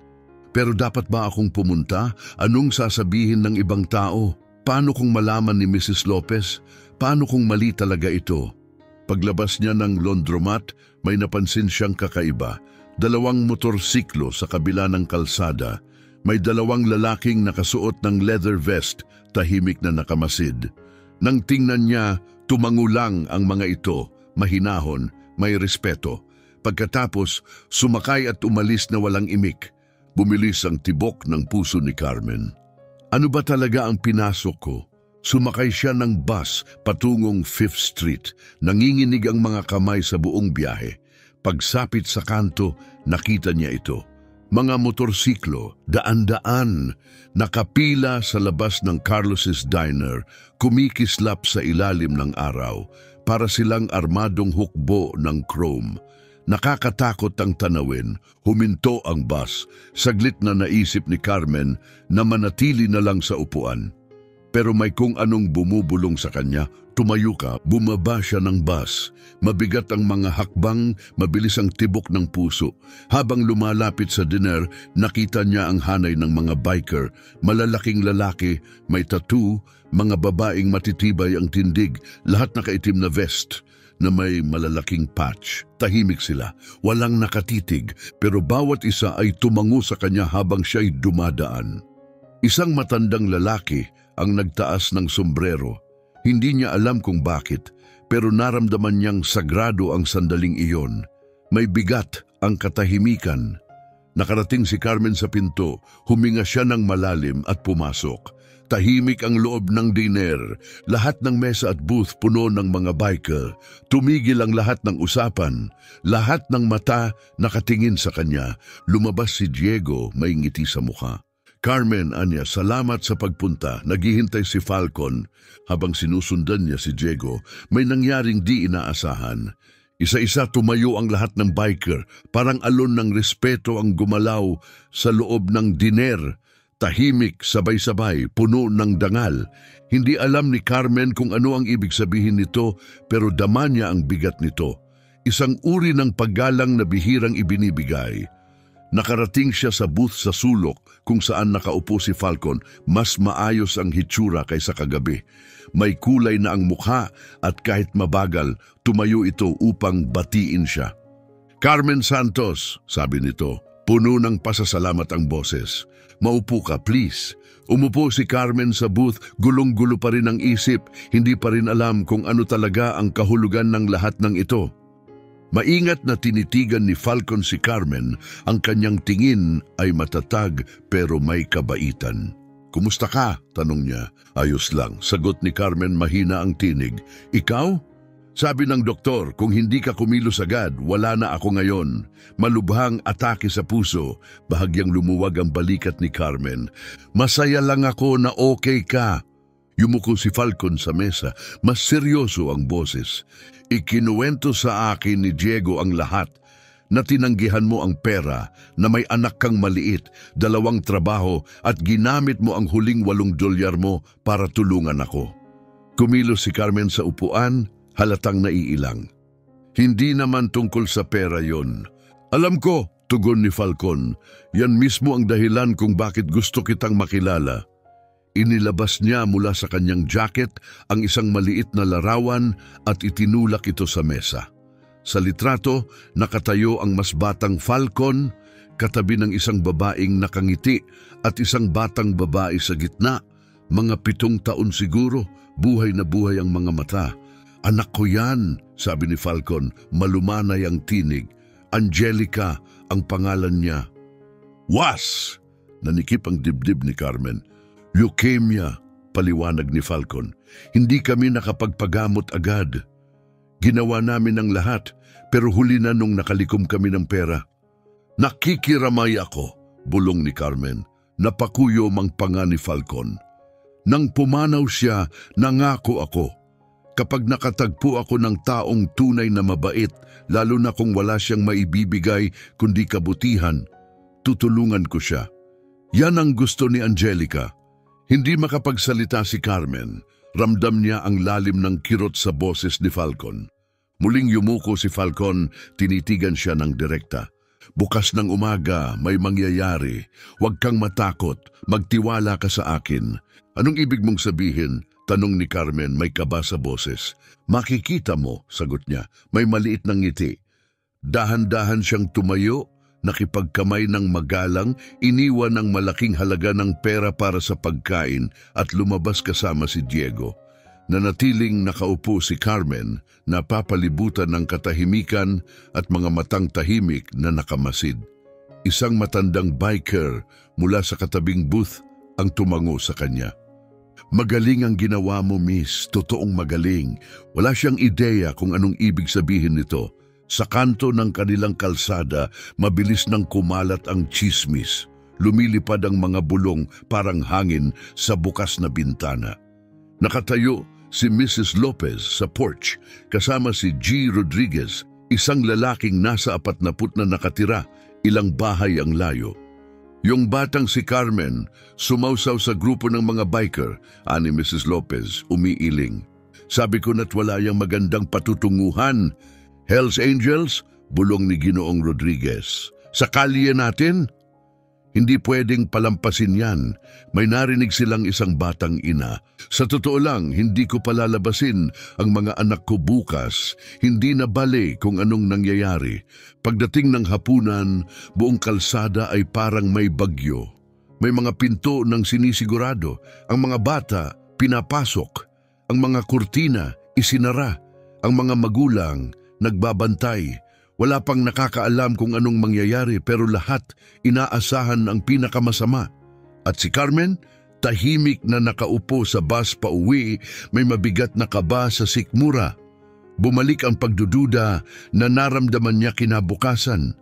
"Pero dapat ba akong pumunta? Anong sasabihin ng ibang tao? Paano kung malaman ni Mrs. Lopez? Paano kung mali talaga ito?" Paglabas niya ng laundromat, may napansin siyang kakaiba. 2 motorsiklo sa kabila ng kalsada. May 2 lalaking nakasuot ng leather vest, tahimik na nakamasid. Nang tingnan niya, tumango lang ang mga ito, mahinahon, may respeto. Pagkatapos, sumakay at umalis na walang imik. Bumilis ang tibok ng puso ni Carmen. Ano ba talaga ang pinasok ko? Sumakay siya ng bus patungong 5th Street. Nanginginig ang mga kamay sa buong biyahe. Pagsapit sa kanto, nakita niya ito. Mga motorsiklo, daan-daan, nakapila sa labas ng Carlos's Diner, kumikislap sa ilalim ng araw, para silang armadong hukbo ng chrome. Nakakatakot ang tanawin, huminto ang bus. Saglit na naisip ni Carmen na manatili na lang sa upuan. Pero may kung anong bumubulong sa kanya. Tumayo ka, bumaba siya ng bus. Mabigat ang mga hakbang, mabilis ang tibok ng puso. Habang lumalapit sa diner, nakita niya ang hanay ng mga biker. Malalaking lalaki, may tattoo, mga babaeng matitibay ang tindig, lahat nakaitim na vest na may malalaking patch. Tahimik sila, walang nakatitig, pero bawat isa ay tumango sa kanya habang siya'y dumadaan. Isang matandang lalaki ang nagtaas ng sombrero. Hindi niya alam kung bakit, pero naramdaman niyang sagrado ang sandaling iyon. May bigat ang katahimikan. Nakarating si Carmen sa pinto, huminga siya ng malalim at pumasok. Tahimik ang loob ng diner. Lahat ng mesa at booth puno ng mga biker. Tumigil ang lahat ng usapan. Lahat ng mata nakatingin sa kanya. Lumabas si Diego, may ngiti sa mukha. "Carmen, anya, salamat sa pagpunta." Naghihintay si Falcon. Habang sinusundan niya si Diego, may nangyaring di inaasahan. Isa-isa tumayo ang lahat ng biker. Parang alon ng respeto ang gumalaw sa loob ng diner. Tahimik, sabay-sabay, puno ng dangal. Hindi alam ni Carmen kung ano ang ibig sabihin nito, pero dama niya ang bigat nito. Isang uri ng paggalang na bihirang ibinibigay. Nakarating siya sa booth sa sulok kung saan nakaupo si Falcon. Mas maayos ang hitsura kaysa kagabi. May kulay na ang mukha at kahit mabagal, tumayo ito upang batiin siya. "Carmen Santos," sabi nito, puno ng pasasalamat ang boses. "Maupo ka, please." Umupo si Carmen sa booth, gulong-gulo pa rin ang isip, hindi pa rin alam kung ano talaga ang kahulugan ng lahat ng ito. Maingat na tinitigan ni Falcon si Carmen, ang kanyang tingin ay matatag pero may kabaitan. "Kumusta ka?" tanong niya. "Ayos lang," sagot ni Carmen, mahina ang tinig. "Ikaw?" "Sabi ng doktor, kung hindi ka kumilos agad, wala na ako ngayon." Malubhang atake sa puso, bahagyang lumuwag ang balikat ni Carmen. "Masaya lang ako na okay ka." Yumuko si Falcon sa mesa, mas seryoso ang boses. "Ikinuwento sa akin ni Diego ang lahat, na tinanggihan mo ang pera, na may anak kang maliit, 2 trabaho at ginamit mo ang huling $8 mo para tulungan ako." Kumilos si Carmen sa upuan, halatang naiilang. "Hindi naman tungkol sa pera yon." "Alam ko," tugon ni Falcon. "Yan mismo ang dahilan kung bakit gusto kitang makilala." Inilabas niya mula sa kanyang jacket ang isang maliit na larawan at itinulak ito sa mesa. Sa litrato, nakatayo ang mas batang Falcon, katabi ng isang babaeng nakangiti at isang batang babae sa gitna. Mga 7 taon siguro, buhay na buhay ang mga mata. "Anak ko yan," sabi ni Falcon, malumanay ang tinig. "Angelica ang pangalan niya." "Was!" Nanikip ang dibdib ni Carmen. "Leukemia," paliwanag ni Falcon. "Hindi kami nakapagpagamot agad. Ginawa namin ang lahat, pero huli na nung nakalikom kami ng pera." "Nakikiramay ako," bulong ni Carmen. Napakuyo mang panga ni Falcon. "Nang pumanaw siya, nangako ako. Kapag nakatagpo ako ng taong tunay na mabait, lalo na kung wala siyang maibibigay kundi kabutihan, tutulungan ko siya." Yan ang gusto ni Angelica. Hindi makapagsalita si Carmen. Ramdam niya ang lalim ng kirot sa boses ni Falcon. Muling yumuko si Falcon, tinitigan siya ng direkta. "Bukas ng umaga, may mangyayari. Huwag kang matakot, magtiwala ka sa akin." "Anong ibig mong sabihin?" tanong ni Carmen, may kaba sa boses. "Makikita mo," sagot niya, may maliit na ngiti. Dahan-dahan siyang tumayo, nakipagkamay ng magalang, iniwan ng malaking halaga ng pera para sa pagkain at lumabas kasama si Diego. Nanatiling nakaupo si Carmen, napapalibutan ng katahimikan at mga matang tahimik na nakamasid. Isang matandang biker mula sa katabing booth ang tumango sa kanya. "Magaling ang ginawa mo, miss. Totoong magaling." Wala siyang ideya kung anong ibig sabihin nito. Sa kanto ng kanilang kalsada, mabilis nang kumalat ang chismis. Lumilipad ang mga bulong parang hangin sa bukas na bintana. Nakatayo si Mrs. Lopez sa porch kasama si G. Rodriguez, isang lalaking nasa 40 na nakatira, ilang bahay ang layo. Yung batang si Carmen, sumausaw sa grupo ng mga biker, ani Mrs. Lopez, umiiling. "Sabi ko na't wala yang magandang patutunguhan. Hells Angels?" bulong ni Ginoong Rodriguez. "Sa kalye natin? Hindi pwedeng palampasin yan." May narinig silang isang batang ina. "Sa totoo lang, hindi ko palalabasin ang mga anak ko bukas. Hindi na bale kung anong nangyayari. Pagdating ng hapunan, buong kalsada ay parang may bagyo. May mga pinto ng sinisigurado. Ang mga bata, pinapasok. Ang mga kurtina, isinara. Ang mga magulang, nagbabantay. Wala pang nakakaalam kung anong mangyayari pero lahat inaasahan ang pinakamasama." At si Carmen, tahimik na nakaupo sa bus pauwi, may mabigat na kaba sa sikmura. Bumalik ang pagdududa na naramdaman niya kinabukasan.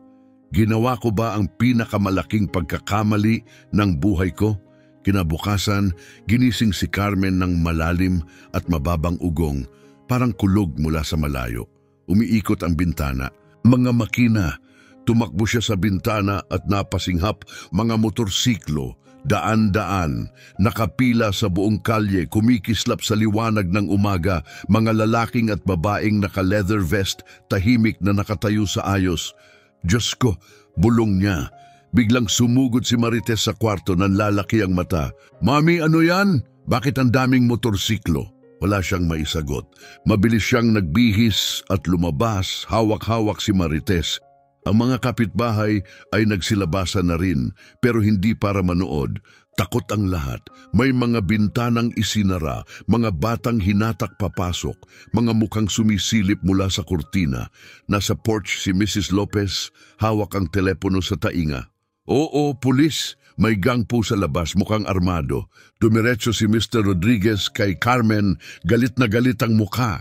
"Ginawa ko ba ang pinakamalaking pagkakamali ng buhay ko?" Kinabukasan, ginising si Carmen ng malalim at mababang ugong, parang kulog mula sa malayo. Umiikot ang bintana. Mga makina. Tumakbo siya sa bintana at napasinghap mga motorsiklo, daan-daan, nakapila sa buong kalye, kumikislap sa liwanag ng umaga, mga lalaking at babaeng naka-leather vest, tahimik na nakatayo sa ayos. "Diyos ko," bulong niya, Biglang sumugod si Marites sa kwarto, nanlalaki ang mata. "Mami, ano yan? Bakit ang daming motorsiklo?" Wala siyang maisagot. Mabilis siyang nagbihis at lumabas, hawak-hawak si Marites. Ang mga kapitbahay ay nagsilabasan na rin, pero hindi para manood. Takot ang lahat. May mga bintanang isinara, mga batang hinatak papasok, mga mukhang sumisilip mula sa kurtina. Nasa porch si Mrs. Lopez, hawak ang telepono sa tainga. "Oo, pulis. May gang po sa labas, mukhang armado." Dumiretso si Mr. Rodriguez kay Carmen, galit na galit ang mukha.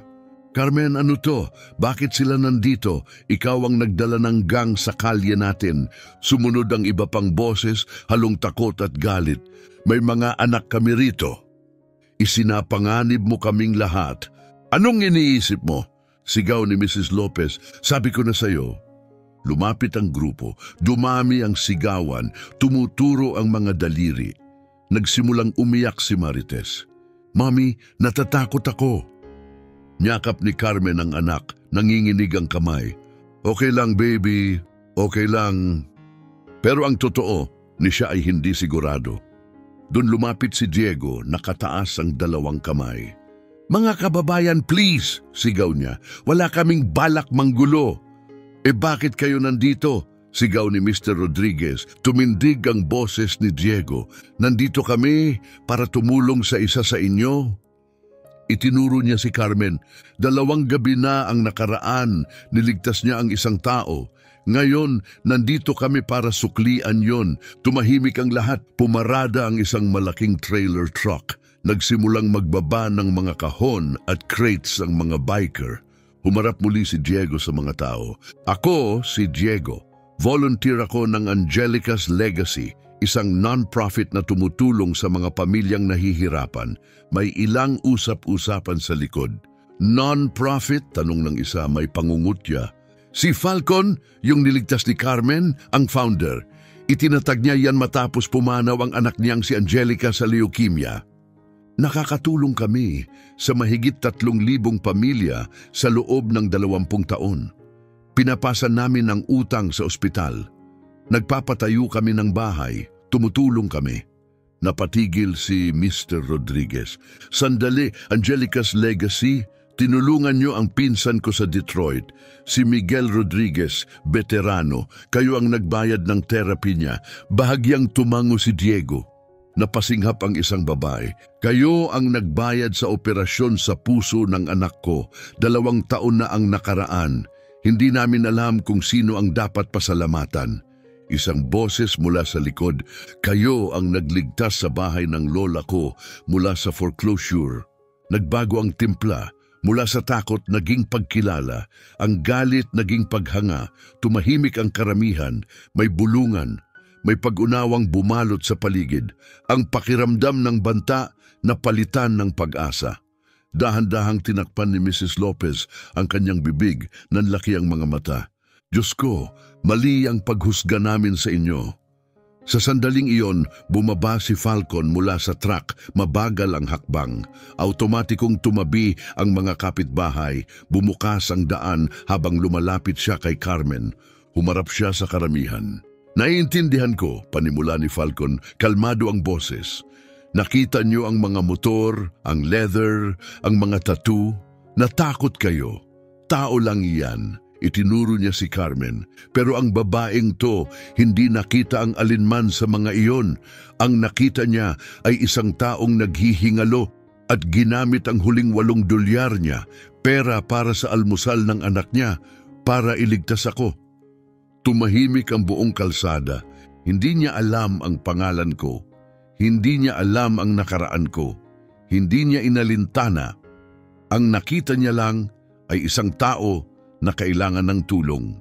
"Carmen, ano to? Bakit sila nandito? Ikaw ang nagdala ng gang sa kalye natin." Sumunod ang iba pang boses, halong takot at galit. "May mga anak kami rito. Isinapanganib mo kaming lahat. Anong iniisip mo?" Sigaw ni Mrs. Lopez. "Sabi ko na sa'yo." Lumapit ang grupo, dumami ang sigawan, tumuturo ang mga daliri. Nagsimulang umiyak si Marites. "Mami, natatakot ako." Niyakap ni Carmen ang anak, nanginginig ang kamay. "Okay lang, baby. Okay lang." Pero ang totoo, ni siya ay hindi sigurado. Doon lumapit si Diego, nakataas ang dalawang kamay. "Mga kababayan, please!" sigaw niya. "Wala kaming balak manggulo." Bakit kayo nandito?" sigaw ni Mr. Rodriguez. Tumindig ang boses ni Diego. "Nandito kami para tumulong sa isa sa inyo." Itinuro niya si Carmen. 2 gabi na ang nakaraan, niligtas niya ang isang tao. Ngayon, nandito kami para suklian yon. Tumahimik ang lahat. Pumarada ang isang malaking trailer truck. Nagsimulang magbaba ng mga kahon at crates ang mga biker. Humarap muli si Diego sa mga tao. "Ako si Diego. Volunteer ako ng Angelica's Legacy, isang non-profit na tumutulong sa mga pamilyang nahihirapan. May ilang usap-usapan sa likod." "Non-profit?" tanong ng isa, may pangungutya. "Si Falcon, yung niligtas ni Carmen, ang founder. Itinatag niya yan matapos pumanaw ang anak niyang si Angelica sa leukemia. Nakakatulong kami sa mahigit 3,000 pamilya sa loob ng 20 taon. Pinapasa namin ang utang sa ospital. Nagpapatayo kami ng bahay, tumutulong kami." Napatigil si Mr. Rodriguez. "Sandali, Angelica's Legacy, tinulungan niyo ang pinsan ko sa Detroit, si Miguel Rodriguez, veterano. Kayo ang nagbayad ng therapy niya." Bahagyang tumango si Diego. Napasinghap ang isang babae. "Kayo ang nagbayad sa operasyon sa puso ng anak ko. 2 taon na ang nakaraan. Hindi namin alam kung sino ang dapat pasalamatan." Isang boses mula sa likod. "Kayo ang nagligtas sa bahay ng lola ko mula sa foreclosure." Nagbago ang timpla. Mula sa takot naging pagkilala. Ang galit naging paghanga. Tumahimik ang karamihan. May bulungan. May pag-unawang bumalot sa paligid. Ang pakiramdam ng banta na palitan ng pag-asa. Dahan-dahang tinakpan ni Mrs. Lopez ang kanyang bibig, nanlaki ang mga mata. "Diyos ko, mali ang paghusga namin sa inyo." Sa sandaling iyon, bumaba si Falcon mula sa truck, mabagal ang hakbang. Automatikong tumabi ang mga kapitbahay, bumukas ang daan habang lumalapit siya kay Carmen. Humarap siya sa karamihan. "Naiintindihan ko," panimula ni Falcon, kalmado ang boses. "Nakita niyo ang mga motor, ang leather, ang mga tattoo. Natakot kayo. Tao lang iyan." Itinuro niya si Carmen. Pero ang babaeng to, hindi nakita ang alinman sa mga iyon. Ang nakita niya ay isang taong naghihingalo at ginamit ang huling $8 niya, pera para sa almusal ng anak niya, para iligtas ako. Tumahimik ang buong kalsada. Hindi niya alam ang pangalan ko. Hindi niya alam ang nakaraan ko. Hindi niya inalintana. Ang nakita niya lang ay isang tao na kailangan ng tulong.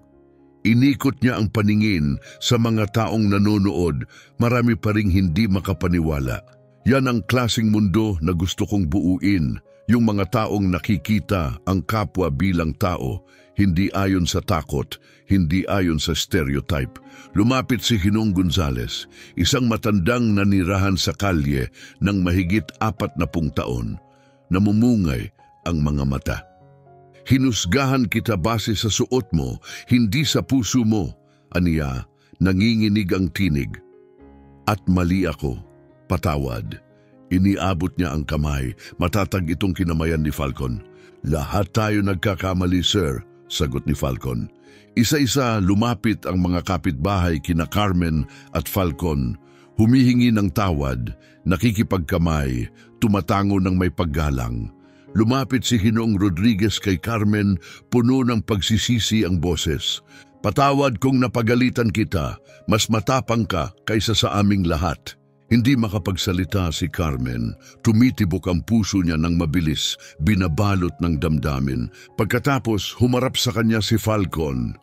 Inikot niya ang paningin sa mga taong nanonood, marami pa ring hindi makapaniwala. Yan ang klaseng mundo na gusto kong buuin, yung mga taong nakikita ang kapwa bilang tao, hindi ayon sa takot, hindi ayon sa stereotype. Lumapit si Ginong Gonzales, isang matandang nanirahan sa kalye ng mahigit 40 taon. Namumungay ang mga mata. "Hinusgahan kita base sa suot mo, hindi sa puso mo," aniya, Nanginginig ang tinig. At mali ako. Patawad. Iniabot niya ang kamay. Matatag itong kinamayan ni Falcon. Lahat tayo nagkakamali, sir, sagot ni Falcon. Isa-isa lumapit ang mga kapitbahay kina Carmen at Falcon. Humihingi ng tawad, nakikipagkamay, tumatango ng may paggalang. Lumapit si Ginoong Rodriguez kay Carmen, puno ng pagsisisi ang boses. Patawad kung napagalitan kita, mas matapang ka kaysa sa aming lahat. Hindi makapagsalita si Carmen. Tumitibok ang puso niya ng mabilis, binabalot ng damdamin. Pagkatapos, humarap sa kanya si Falcon.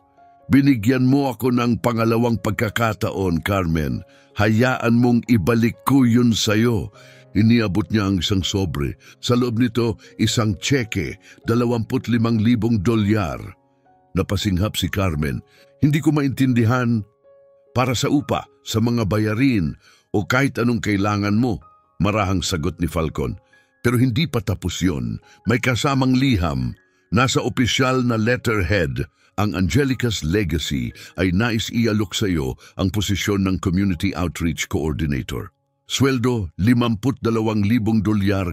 Binigyan mo ako ng pangalawang pagkakataon, Carmen. Hayaan mong ibalik ko yun sa'yo. Iniabot niya ang isang sobre. Sa loob nito, isang tseke, $25,000. Napasinghap si Carmen. Hindi ko maintindihan. Para sa upa, sa mga bayarin, o kahit anong kailangan mo, marahang sagot ni Falcon. Pero hindi pa tapos yun. May kasamang liham. Nasa opisyal na letterhead, ang Angelica's Legacy ay nais ialok sa iyo ang posisyon ng Community Outreach Coordinator. Sweldo, $52,000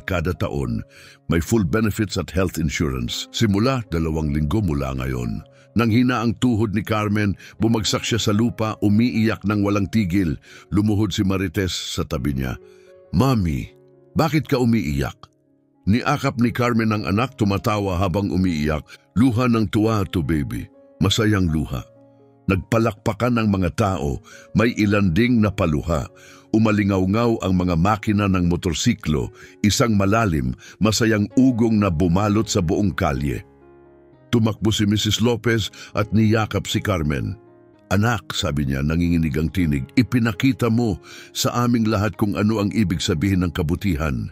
kada taon. May full benefits at health insurance. Simula 2 linggo mula ngayon. Nang hina ang tuhod ni Carmen, bumagsak siya sa lupa, umiiyak ng walang tigil. Lumuhod si Marites sa tabi niya. Mami, bakit ka umiiyak? Niakap ni Carmen ang anak, tumatawa habang umiiyak. Luha ng tuwa to baby. Masayang luha. Nagpalakpakan ang mga tao, may ilan ding napaluha. Umalingaw-ngaw ang mga makina ng motorsiklo, isang malalim, masayang ugong na bumalot sa buong kalye. Tumakbo si Mrs. Lopez at niyakap si Carmen. Anak, sabi niya, nanginginig ang tinig, ipinakita mo sa aming lahat kung ano ang ibig sabihin ng kabutihan.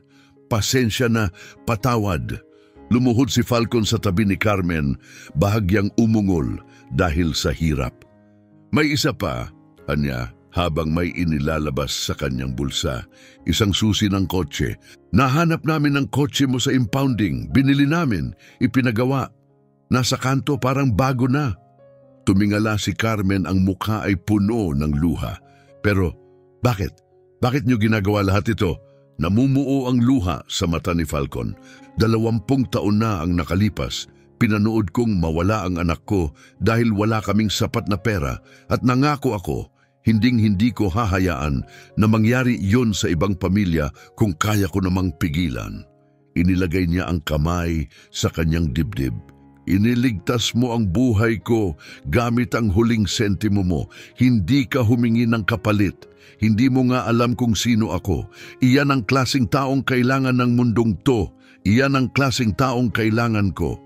Pasensya na, patawad. Lumuhod si Falcon sa tabi ni Carmen, bahagyang umungol dahil sa hirap. May isa pa, anya, habang may inilalabas sa kanyang bulsa, isang susi ng kotse. Nahanap namin ang kotse mo sa impounding, binili namin, ipinagawa. Nasa kanto parang bago na. Tumingala si Carmen, ang mukha ay puno ng luha. Pero, bakit? Bakit niyo ginagawa lahat ito? Namumuo ang luha sa mata ni Falcon. 20 taon na ang nakalipas. Pinanood kong mawala ang anak ko dahil wala kaming sapat na pera at nangako ako, hinding-hindi ko hahayaan na mangyari yon sa ibang pamilya kung kaya ko namang pigilan. Inilagay niya ang kamay sa kanyang dibdib. Iniligtas mo ang buhay ko gamit ang huling sentimo mo. Hindi ka humingi ng kapalit. Hindi mo nga alam kung sino ako. Iyan ang klaseng taong kailangan ng mundong to. Iyan ang klaseng taong kailangan ko.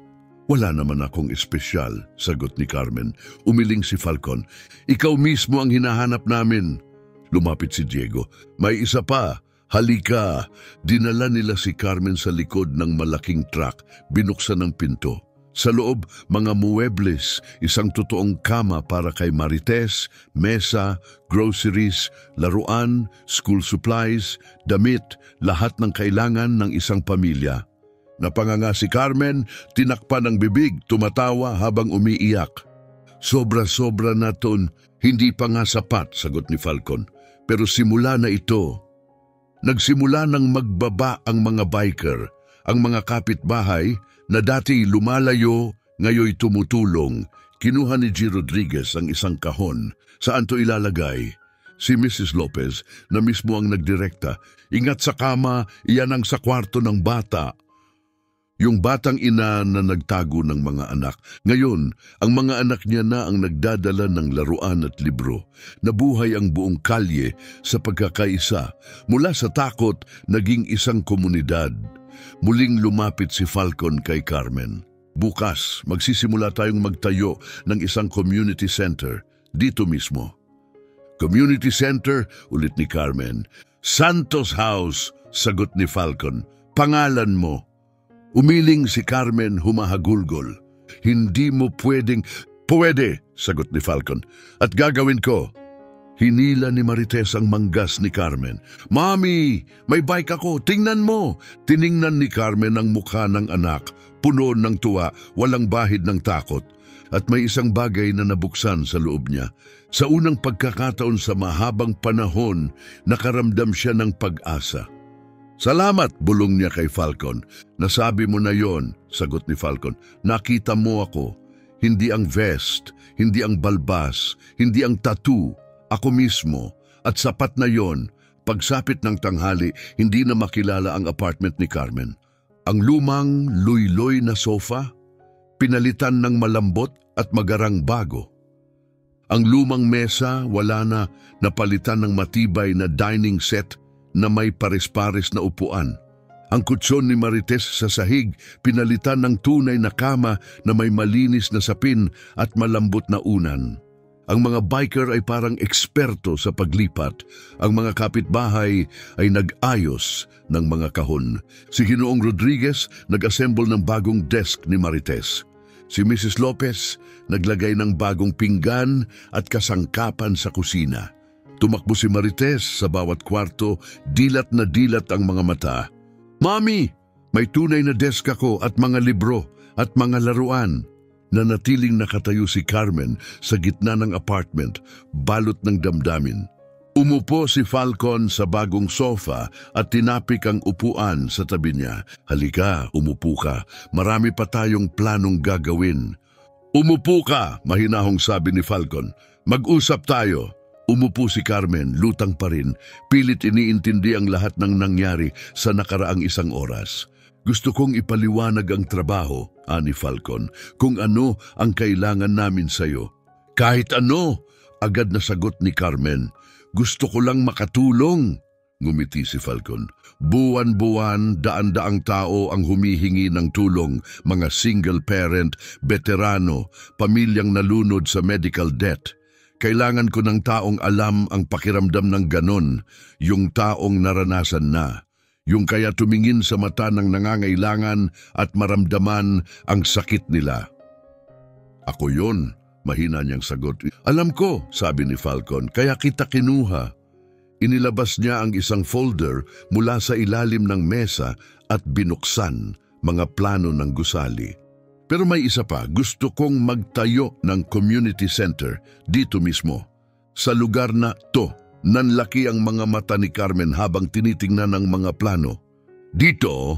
Wala naman akong espesyal, sagot ni Carmen. Umiling si Falcon. Ikaw mismo ang hinahanap namin. Lumapit si Diego. May isa pa. Halika. Dinala nila si Carmen sa likod ng malaking truck. Binuksan ang pinto. Sa loob, mga muebles, isang totoong kama para kay Marites, mesa, groceries, laruan, school supplies, damit, lahat ng kailangan ng isang pamilya. Napanganga si Carmen, tinakpan ang bibig, tumatawa habang umiiyak. Sobra-sobra na ton, hindi pa nga sapat, sagot ni Falcon. Pero simula na ito. Nagsimula ng magbaba ang mga biker, ang mga kapitbahay na dati lumalayo, ngayoy tumutulong. Kinuha ni G. Rodriguez ang isang kahon. Saan to ilalagay? Si Mrs. Lopez na mismo ang nagdirekta. Ingat sa kama, iyan ang sa kwarto ng bata. Yung batang ina na nagtago ng mga anak. Ngayon, ang mga anak niya na ang nagdadala ng laruan at libro. Nabuhay ang buong kalye sa pagkakaisa. Mula sa takot, naging isang komunidad. Muling lumapit si Falcon kay Carmen. Bukas, magsisimula tayong magtayo ng isang community center dito mismo. Community center, ulit ni Carmen. Santos House, sagot ni Falcon. Pangalan mo. Umiling si Carmen, humahagulgol. Hindi mo pwedeng... Pwede, sagot ni Falcon. At gagawin ko. Hinila ni Marites ang manggas ni Carmen. Mami, may bike ako, tingnan mo. Tiningnan ni Carmen ang mukha ng anak, puno ng tuwa, walang bahid ng takot. at may isang bagay na nabuksan sa loob niya. Sa unang pagkakataon sa mahabang panahon, nakaramdam siya ng pag-asa. "Salamat," bulong niya kay Falcon. "Nasabi mo na yon," sagot ni Falcon. "Nakita mo ako. Hindi ang vest, hindi ang balbas, hindi ang tattoo. Ako mismo. At sapat na yon." Pagsapit ng tanghali, hindi na makilala ang apartment ni Carmen. Ang lumang, luy-luy na sofa, pinalitan ng malambot at magarang bago. Ang lumang mesa, wala na, napalitan ng matibay na dining set na may pares-pares na upuan. Ang kutsyon ni Marites sa sahig, pinalitan ng tunay na kama na may malinis na sapin at malambot na unan. Ang mga biker ay parang eksperto sa paglipat. Ang mga kapitbahay ay nag-ayos ng mga kahon. Si Ginoong Rodriguez nag-assemble ng bagong desk ni Marites. Si Mrs. Lopez naglagay ng bagong pinggan at kasangkapan sa kusina. Tumakbo si Marites sa bawat kwarto, dilat na dilat ang mga mata. "Mami, may tunay na desk ako at mga libro at mga laruan." Nanatiling nakatayo si Carmen sa gitna ng apartment, balot ng damdamin. Umupo si Falcon sa bagong sofa at tinapik ang upuan sa tabi niya. "Halika, umupo ka. Marami pa tayong planong gagawin." "Umupo ka," mahinahong sabi ni Falcon. "Mag-usap tayo." Umupo si Carmen, lutang pa rin. Pilit iniintindi ang lahat ng nangyari sa nakaraang isang oras. "Gusto kong ipaliwanag ang trabaho," ani Falcon, "kung ano ang kailangan namin sa'yo." "Kahit ano," agad na sagot ni Carmen. "Gusto ko lang makatulong." Ngumiti si Falcon. "Buwan-buwan, daan-daang tao ang humihingi ng tulong, mga single parent, veterano, pamilyang nalunod sa medical debt. Kailangan ko ng taong alam ang pakiramdam ng ganon, yung taong naranasan na. Yung kaya tumingin sa mata ng nangangailangan at maramdaman ang sakit nila." "Ako yon," mahina niyang sagot. "Alam ko," sabi ni Falcon, "kaya kita kinuha." Inilabas niya ang isang folder mula sa ilalim ng mesa at binuksan mga plano ng gusali. "Pero may isa pa, gusto kong magtayo ng community center dito mismo. Sa lugar na to." Nanlaki ang mga mata ni Carmen habang tinitingnan ang mga plano. "Dito?"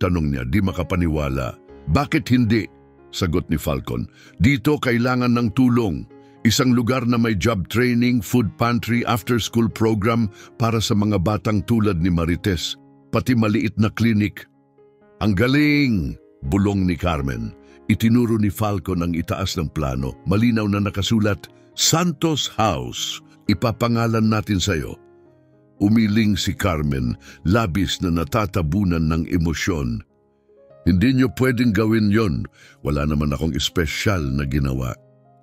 tanong niya, di makapaniwala. "Bakit hindi?" sagot ni Falcon. "Dito kailangan ng tulong. Isang lugar na may job training, food pantry, after-school program para sa mga batang tulad ni Marites, pati maliit na klinik." "Ang galing!" bulong ni Carmen. Itinuro ni Falcon ang itaas ng plano. Malinaw na nakasulat, "Santos House. Ipapangalan natin sa'yo." Umiling si Carmen, labis na natatabunan ng emosyon. "Hindi niyo pwedeng gawin yon. Wala naman akong espesyal na ginawa."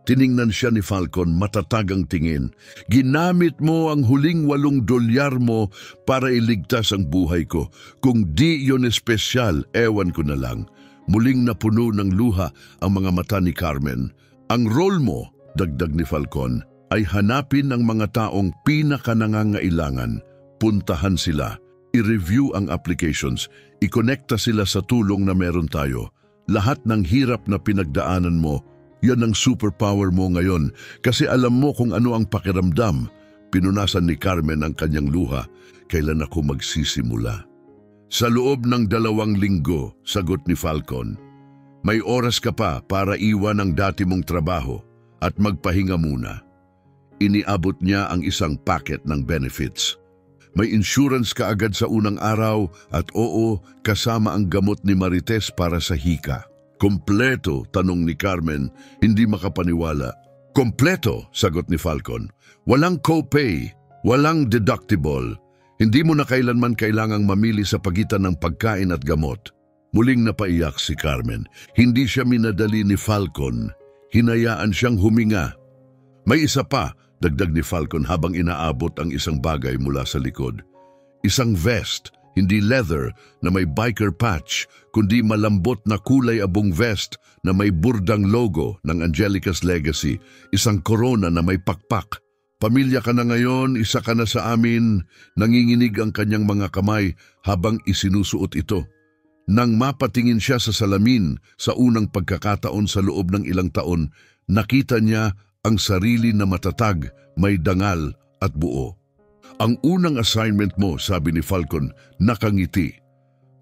Tiningnan siya ni Falcon, matatag ang tingin. "Ginamit mo ang huling $8 mo para iligtas ang buhay ko. Kung di yon espesyal, ewan ko na lang." Muling napuno ng luha ang mga mata ni Carmen. "Ang role mo," dagdag ni Falcon, "ay hanapin ang mga taong pinakanangangailangan, puntahan sila, i-review ang applications, i-connecta sila sa tulong na meron tayo. Lahat ng hirap na pinagdaanan mo, yan ang superpower mo ngayon kasi alam mo kung ano ang pakiramdam." Pinunasan ni Carmen ang kanyang luha. "Kailan ako magsisimula?" "Sa loob ng 2 linggo, sagot ni Falcon. "May oras ka pa para iwan ang dati mong trabaho at magpahinga muna." Iniabot niya ang isang packet ng benefits. May insurance ka agad sa unang araw at oo, kasama ang gamot ni Marites para sa hika. "Kompleto?" tanong ni Carmen, hindi makapaniwala. "Kompleto," sagot ni Falcon. "Walang copay, walang deductible. Hindi mo na kailanman kailangang mamili sa pagitan ng pagkain at gamot." Muling napaiyak si Carmen. Hindi siya minadali ni Falcon. Hinayaan siyang huminga. "May isa pa," dagdag ni Falcon habang inaabot ang isang bagay mula sa likod. Isang vest, hindi leather na may biker patch, kundi malambot na kulay abong vest na may burdang logo ng Angelica's Legacy, isang corona na may pakpak. "Pamilya ka na ngayon, isa ka na sa amin," nanginginig ang kanyang mga kamay habang isinusuot ito. Nang mapatingin siya sa salamin sa unang pagkakataon sa loob ng ilang taon, nakita niya ang sarili na matatag, may dangal at buo. Ang unang assignment mo, sabi ni Falcon, nakangiti.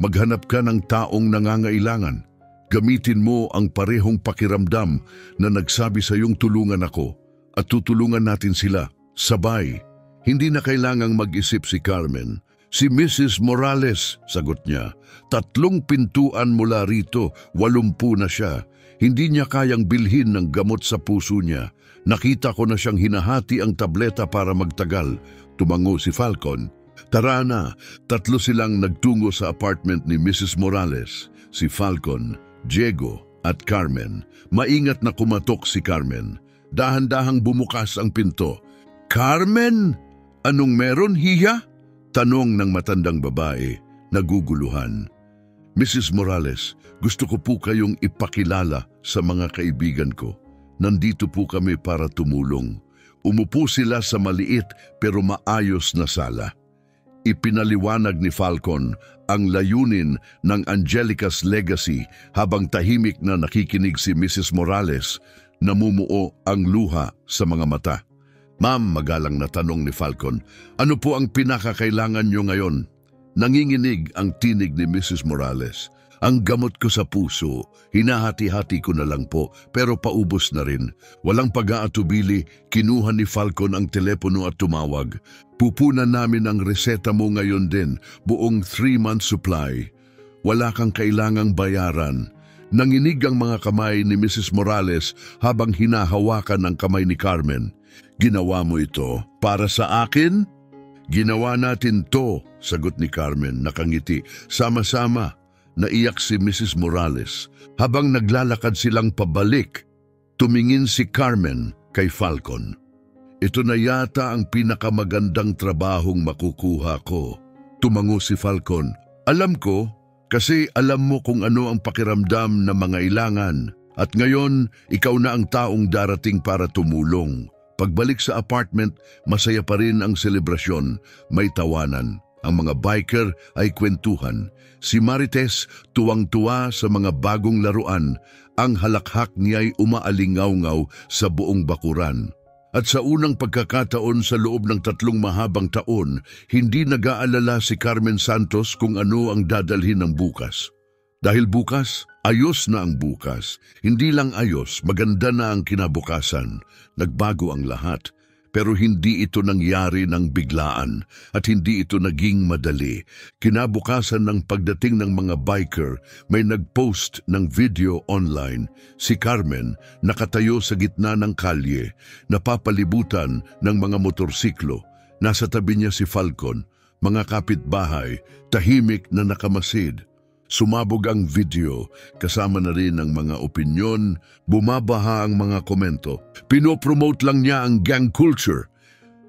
Maghanap ka ng taong nangangailangan. Gamitin mo ang parehong pakiramdam na nagsabi sa iyong tulungan ako at tutulungan natin sila. Sabay. Hindi na kailangang mag-isip si Carmen. Si Mrs. Morales, sagot niya. 3 pintuan mula rito, 80 na siya. Hindi niya kayang bilhin ng gamot sa puso niya. Nakita ko na siyang hinahati ang tableta para magtagal. Tumango si Falcon. Tara na, 3 silang nagtungo sa apartment ni Mrs. Morales. Si Falcon, Diego at Carmen. Maingat na kumatok si Carmen. Dahan-dahang bumukas ang pinto. Carmen! Anong meron, hiya? Tanong ng matandang babae, naguguluhan. Mrs. Morales, gusto ko po kayong ipakilala sa mga kaibigan ko. Nandito po kami para tumulong. Umupo sila sa maliit pero maayos na sala. Ipinaliwanag ni Falcon ang layunin ng Angelica's Legacy habang tahimik na nakikinig si Mrs. Morales, namumuo ang luha sa mga mata. Ma'am, magalang na tanong ni Falcon, ano po ang pinakakailangan niyo ngayon? Nanginginig ang tinig ni Mrs. Morales. Ang gamot ko sa puso, hinahati-hati ko na lang po, pero paubos na rin. Walang pag-aatubili, kinuha ni Falcon ang telepono at tumawag. Pupunan namin ang reseta mo ngayon din, buong 3-month supply. Wala kang kailangang bayaran. Nanginig ang mga kamay ni Mrs. Morales habang hinahawakan ang kamay ni Carmen. Ginawa mo ito para sa akin? Ginawa natin to, sagot ni Carmen, nakangiti. Sama-sama. Naiyak si Mrs. Morales. Habang naglalakad silang pabalik, tumingin si Carmen kay Falcon. Ito na yata ang pinakamagandang trabahong makukuha ko. Tumango si Falcon. Alam ko, kasi alam mo kung ano ang pakiramdam na mangailangan. At ngayon, ikaw na ang taong darating para tumulong. Pagbalik sa apartment, masaya pa rin ang selebrasyon. May tawanan. Ang mga biker ay kwentuhan. Si Marites tuwang-tuwa sa mga bagong laruan. Ang halakhak niya ay umaalingaw-ngaw sa buong bakuran. At sa unang pagkakataon sa loob ng 3 mahabang taon, hindi nag-aalala si Carmen Santos kung ano ang dadalhin ng bukas. Dahil bukas, ayos na ang bukas. Hindi lang ayos, maganda na ang kinabukasan. Nagbago ang lahat. Pero hindi ito nangyari ng biglaan at hindi ito naging madali. Kinabukasan ng pagdating ng mga biker, may nagpost ng video online. Si Carmen nakatayo sa gitna ng kalye, napapalibutan ng mga motorsiklo. Nasa tabi niya si Falcon, mga kapitbahay, tahimik na nakamasid. Sumabog ang video, kasama na rin ang mga opinyon, bumabaha ang mga komento. Pinopromote lang niya ang gang culture.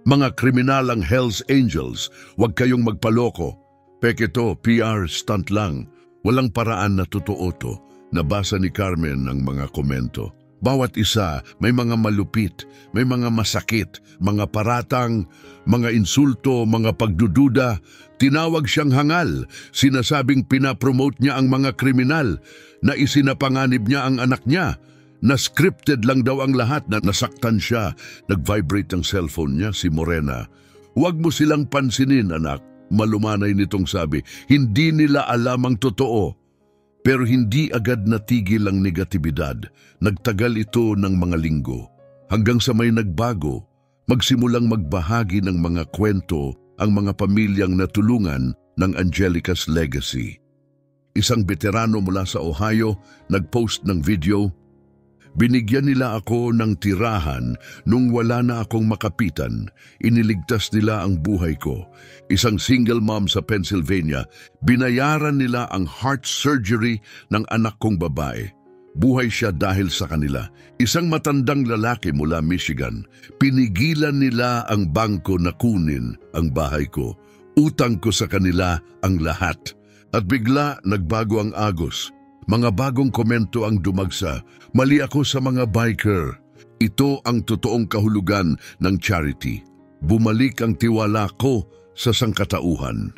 Mga kriminal ang Hells Angels, huwag kayong magpaloko. Peke to, PR stunt lang. Walang paraan na totoo to. Nabasa ni Carmen ang mga komento. Bawat isa may mga malupit, may mga masakit, mga paratang, mga insulto, mga pagdududa. Tinawag siyang hangal, sinasabing pinapromote niya ang mga kriminal, na isinapanganib niya ang anak niya, na scripted lang daw ang lahat, na nasaktan siya. Nag-vibrate ang cellphone niya, si Morena. Huwag mo silang pansinin, anak, malumanay nitong sabi. Hindi nila alam ang totoo. Pero hindi agad natigil ang negatibidad. Nagtagal ito ng mga linggo. Hanggang sa may nagbago, magsimulang magbahagi ng mga kwento ang mga pamilyang natulungan ng Angelica's Legacy. Isang veterano mula sa Ohio nagpost ng video. Binigyan nila ako ng tirahan nung wala na akong makapitan. Iniligtas nila ang buhay ko. Isang single mom sa Pennsylvania, binayaran nila ang heart surgery ng anak kong babae. Buhay siya dahil sa kanila. Isang matandang lalaki mula Michigan, pinigilan nila ang bangko na kunin ang bahay ko. Utang ko sa kanila ang lahat. At bigla nagbago ang agos. Mga bagong komento ang dumagsa. Mali ako sa mga biker. Ito ang totoong kahulugan ng charity. Bumalik ang tiwala ko sa sangkatauhan.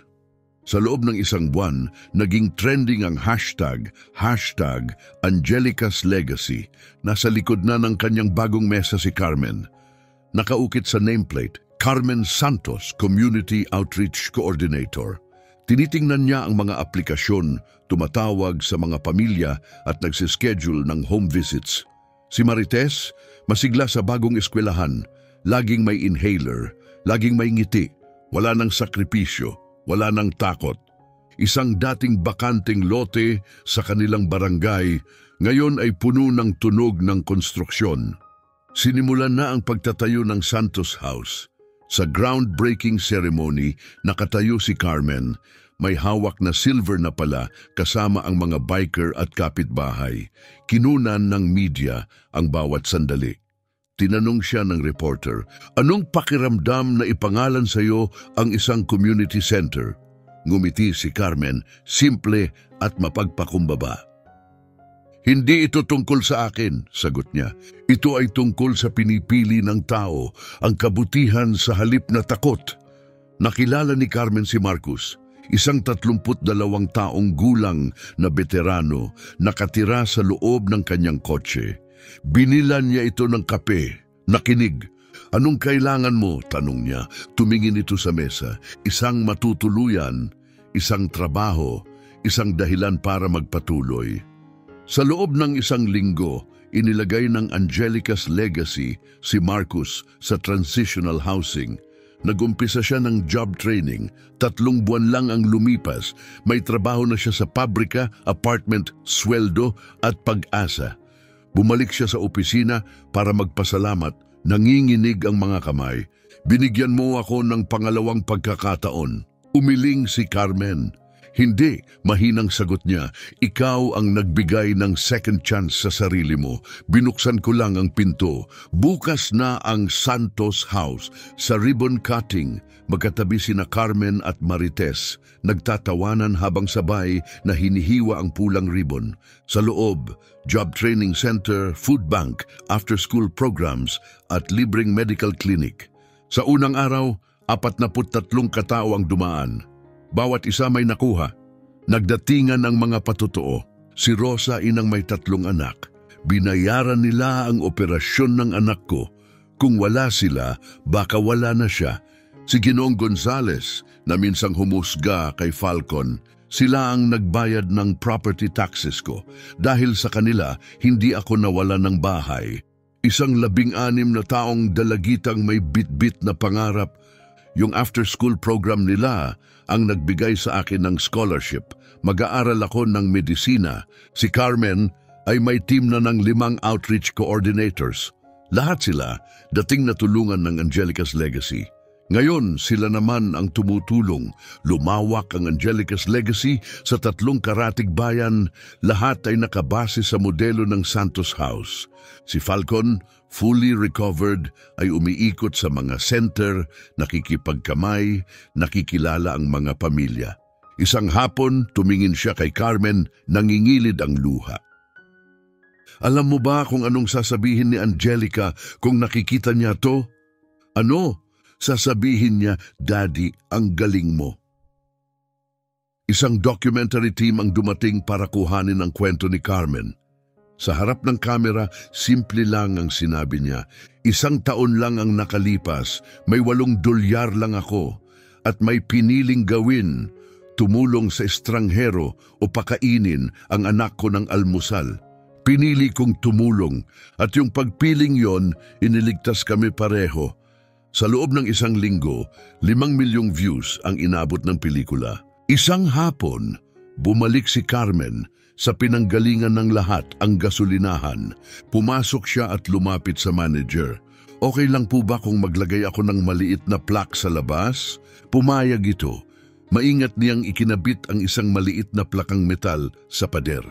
Sa loob ng isang buwan, naging trending ang hashtag Angelica's Legacy. Nasa likod na ng kanyang bagong mesa si Carmen. Nakaukit sa nameplate, Carmen Santos, Community Outreach Coordinator. Tinitingnan niya ang mga aplikasyon, tumatawag sa mga pamilya at nagsischedule ng home visits. Si Marites, masigla sa bagong eskwelahan, laging may inhaler, laging may ngiti, wala ng sakripisyo, wala ng takot. Isang dating bakanting lote sa kanilang barangay, ngayon ay puno ng tunog ng konstruksyon. Sinimulan na ang pagtatayo ng Santos House. Sa groundbreaking ceremony, nakatayo si Carmen. May hawak na silver na pala kasama ang mga biker at kapitbahay. Kinunan ng media ang bawat sandali. Tinanong siya ng reporter, anong pakiramdam na ipangalan sa iyo ang isang community center? Ngumiti si Carmen, simple at mapagpakumbaba. Hindi ito tungkol sa akin, sagot niya. Ito ay tungkol sa pinipili ng tao, ang kabutihan sa halip na takot. Nakilala ni Carmen si Marcus, isang 32 taong gulang na veterano, nakatira sa loob ng kanyang kotse. Binilan niya ito ng kape, nakinig. Anong kailangan mo? Tanong niya. Tumingin ito sa mesa. Isang matutuluyan, isang trabaho, isang dahilan para magpatuloy. Sa loob ng isang linggo, inilagay ng Angelica's Legacy si Marcus sa transitional housing. Nag-umpisa siya ng job training. 3 buwan lang ang lumipas. May trabaho na siya sa pabrika, apartment, sweldo at pag-asa. Bumalik siya sa opisina para magpasalamat. Nanginginig ang mga kamay. Binigyan mo ako ng pangalawang pagkakataon. Umiling si Carmen. Hindi, mahinang sagot niya. Ikaw ang nagbigay ng second chance sa sarili mo. Binuksan ko lang ang pinto. Bukas na ang Santos House. Sa ribbon cutting, magkatabi sina Carmen at Marites. Nagtatawanan habang sabay na hinihiwa ang pulang ribbon. Sa loob, job training center, food bank, after-school programs at libreng medical clinic. Sa unang araw, 43 katao ang dumaan. Bawat isa may nakuha. Nagdatingan ang mga patotoo. Si Rosa, inang may 3 anak. Binayaran nila ang operasyon ng anak ko. Kung wala sila, baka wala na siya. Si Ginoong Gonzales, na minsang humusga kay Falcon, sila ang nagbayad ng property taxes ko. Dahil sa kanila, hindi ako nawala ng bahay. Isang 16 na taong dalagitang may bit-bit na pangarap. Yung after-school program nila ang nagbigay sa akin ng scholarship. Mag-aaral ako ng medisina. Si Carmen ay may team na ng 5 outreach coordinators. Lahat sila dating natulungan ng Angelica's Legacy. Ngayon, sila naman ang tumutulong. Lumawak ang Angelica's Legacy sa 3 karatig bayan. Lahat ay nakabase sa modelo ng Santos House. Si Falcon, fully recovered, ay umiikot sa mga center, nakikipagkamay, nakikilala ang mga pamilya. Isang hapon, tumingin siya kay Carmen, nangingilid ang luha. Alam mo ba kung anong sasabihin ni Angelica kung nakikita niya to? Ano? Sasabihin niya, Daddy, ang galing mo. Isang documentary team ang dumating para kuhanin ang kwento ni Carmen. Sa harap ng kamera, simple lang ang sinabi niya. 1 taon lang ang nakalipas, may 8 dolyar lang ako, at may piniling gawin, tumulong sa estranghero o pakainin ang anak ko ng almusal. Pinili kong tumulong, at yung pagpiling yon, iniligtas kami pareho. Sa loob ng 1 linggo, 5 milyong views ang inabot ng pelikula. Isang hapon, bumalik si Carmen sa pinanggalingan ng lahat, ang gasolinahan. Pumasok siya at lumapit sa manager. Okay lang po ba kung maglagay ako ng maliit na plaque sa labas? Pumayag ito. Maingat niyang ikinabit ang isang maliit na plakang metal sa pader.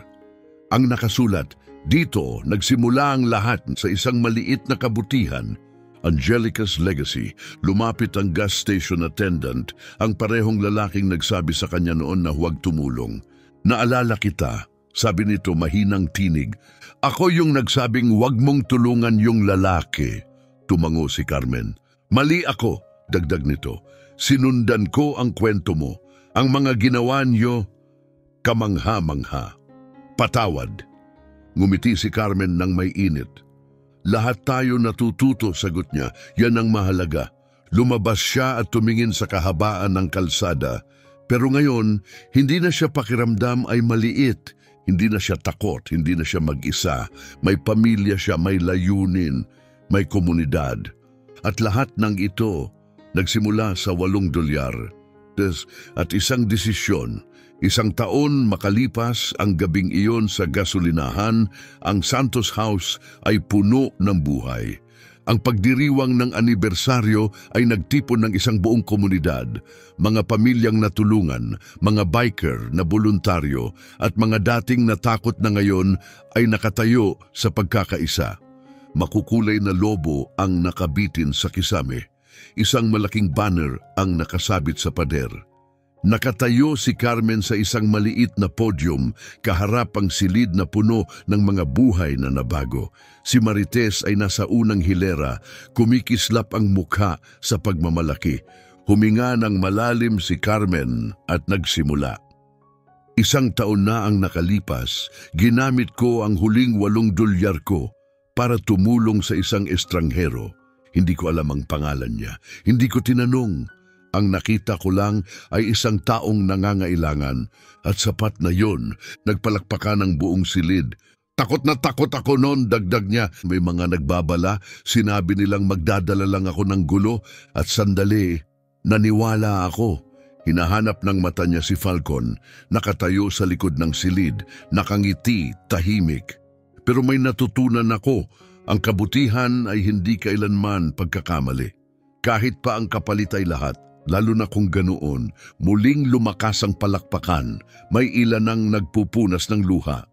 Ang nakasulat, dito nagsimula ang lahat sa isang maliit na kabutihan. Angelica's Legacy. Lumapit ang gas station attendant, ang parehong lalaking nagsabi sa kanya noon na huwag tumulong. Naalala kita, sabi nito mahinang tinig. Ako yung nagsabing huwag mong tulungan yung lalaki. Tumango si Carmen. Mali ako, dagdag nito. Sinundan ko ang kwento mo. Ang mga ginawa niyo, kamangha-mangha. Patawad. Ngumiti si Carmen ng may init. Lahat tayo natututo, sagot niya. Yan ang mahalaga. Lumabas siya at tumingin sa kahabaan ng kalsada. Pero ngayon, hindi na siya pakiramdam ay maliit. Hindi na siya takot, hindi na siya mag-isa. May pamilya siya, may layunin, may komunidad. At lahat ng ito, nagsimula sa $8. At isang desisyon, isang taon makalipas ang gabing iyon sa gasolinahan, ang Santos House ay puno ng buhay. Ang pagdiriwang ng anibersaryo ay nagtipon ng isang buong komunidad, mga pamilyang natulungan, mga biker na voluntaryo at mga dating natakot na ngayon ay nakatayo sa pagkakaisa. Makukulay na lobo ang nakabitin sa kisame. Isang malaking banner ang nakasabit sa pader. Nakatayo si Carmen sa isang maliit na podium, kaharap ang silid na puno ng mga buhay na nabago. Si Marites ay nasa unang hilera, kumikislap ang mukha sa pagmamalaki. Huminga ng malalim si Carmen at nagsimula. Isang taon na ang nakalipas, ginamit ko ang huling $8 ko para tumulong sa isang estranghero. Hindi ko alam ang pangalan niya. Hindi ko tinanong. Ang nakita ko lang ay isang taong nangangailangan at sapat na yon, nagpalakpakan ng buong silid. Takot na takot ako noon, dagdag niya. May mga nagbabala, sinabi nilang magdadala lang ako ng gulo at sandali, naniwala ako. Hinahanap ng mata niya si Falcon, nakatayo sa likod ng silid, nakangiti, tahimik. Pero may natutunan ako. Ang kabutihan ay hindi kailanman pagkakamali. Kahit pa ang kapalit ay lahat, lalo na kung ganoon, muling lumakas ang palakpakan, may ilan ang nagpupunas ng luha.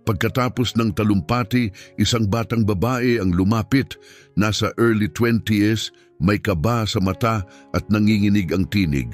Pagkatapos ng talumpati, isang batang babae ang lumapit, nasa early 20s, may kaba sa mata at nanginginig ang tinig.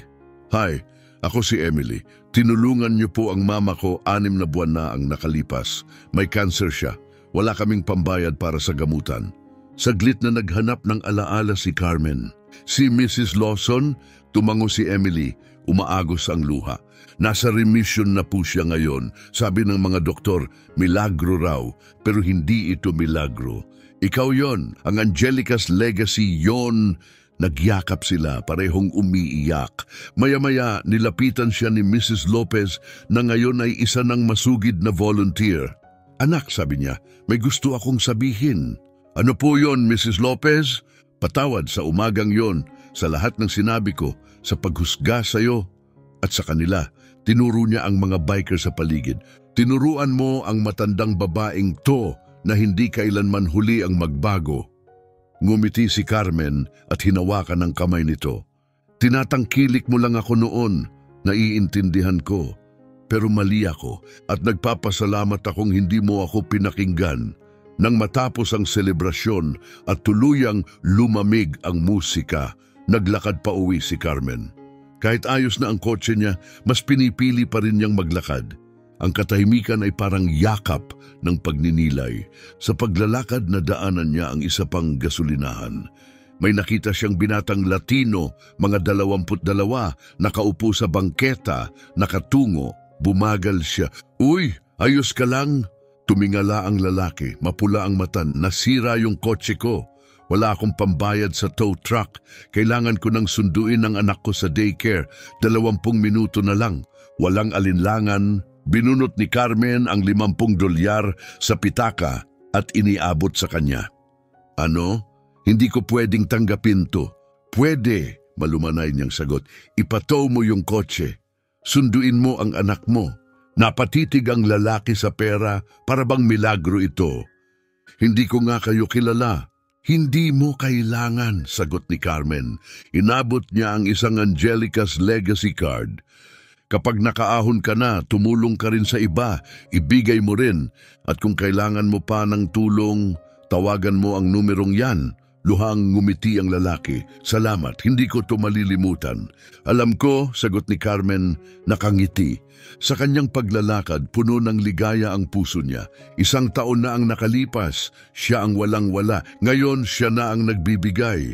Hi, ako si Emily. Tinulungan niyo po ang mama ko, 6 na buwan na ang nakalipas. May cancer siya. Wala kaming pambayad para sa gamutan. Saglit na naghanap ng alaala si Carmen. Si Mrs. Lawson, tumango si Emily, umaagos ang luha. Nasa remission na po siya ngayon. Sabi ng mga doktor, milagro raw, pero hindi ito milagro. Ikaw yon, ang Angelica's legacy yon. Nagyakap sila, parehong umiiyak. Maya-maya, nilapitan siya ni Mrs. Lopez na ngayon ay isa ng masugid na volunteer. Anak, sabi niya, may gusto akong sabihin. Ano po yon, Mrs. Lopez? Patawad sa umagang yon, sa lahat ng sinabi ko, sa paghusga sa iyo at sa kanila. Tinuro niya ang mga biker sa paligid. Tinuruan mo ang matandang babaeng to na hindi kailanman huli ang magbago. Ngumiti si Carmen at hinawakan ang kamay nito. Tinatangkilik mo lang ako noon, naiintindihan ko. Pero mali ako at nagpapasalamat akong hindi mo ako pinakinggan. Nang matapos ang selebrasyon at tuluyang lumamig ang musika, naglakad pa uwi si Carmen. Kahit ayos na ang kotse niya, mas pinipili pa rin niyang maglakad. Ang katahimikan ay parang yakap ng pagninilay. Sa paglalakad na daanan niya ang isa pang gasolinahan. May nakita siyang binatang Latino, mga 22, nakaupo sa bangketa, nakatungo. Bumagal siya. Uy, ayos ka lang? Tumingala ang lalaki, mapula ang mata. Nasira yung kotse ko. Wala akong pambayad sa tow truck. Kailangan ko nang sunduin ang anak ko sa daycare. 20 minuto na lang. Walang alinlangan. Binunot ni Carmen ang $50 sa pitaka at iniabot sa kanya. Ano? Hindi ko pwedeng tanggapin to. Pwede, malumanay niyang sagot. Ipatow mo yung kotse. Sunduin mo ang anak mo. Napatitig ang lalaki sa pera, para bang milagro ito. Hindi ko nga kayo kilala. Hindi mo kailangan, sagot ni Carmen. Inabot niya ang isang Angelica's legacy card. Kapag nakaahon ka na, tumulong ka rin sa iba, ibigay mo rin. At kung kailangan mo pa ng tulong, tawagan mo ang numerong yan. Luhang ngumiti ang lalaki. Salamat, hindi ko to malilimutan. Alam ko, sagot ni Carmen, nakangiti. Sa kanyang paglalakad, puno ng ligaya ang puso niya. 1 taon na ang nakalipas, siya ang walang-wala. Ngayon, siya na ang nagbibigay.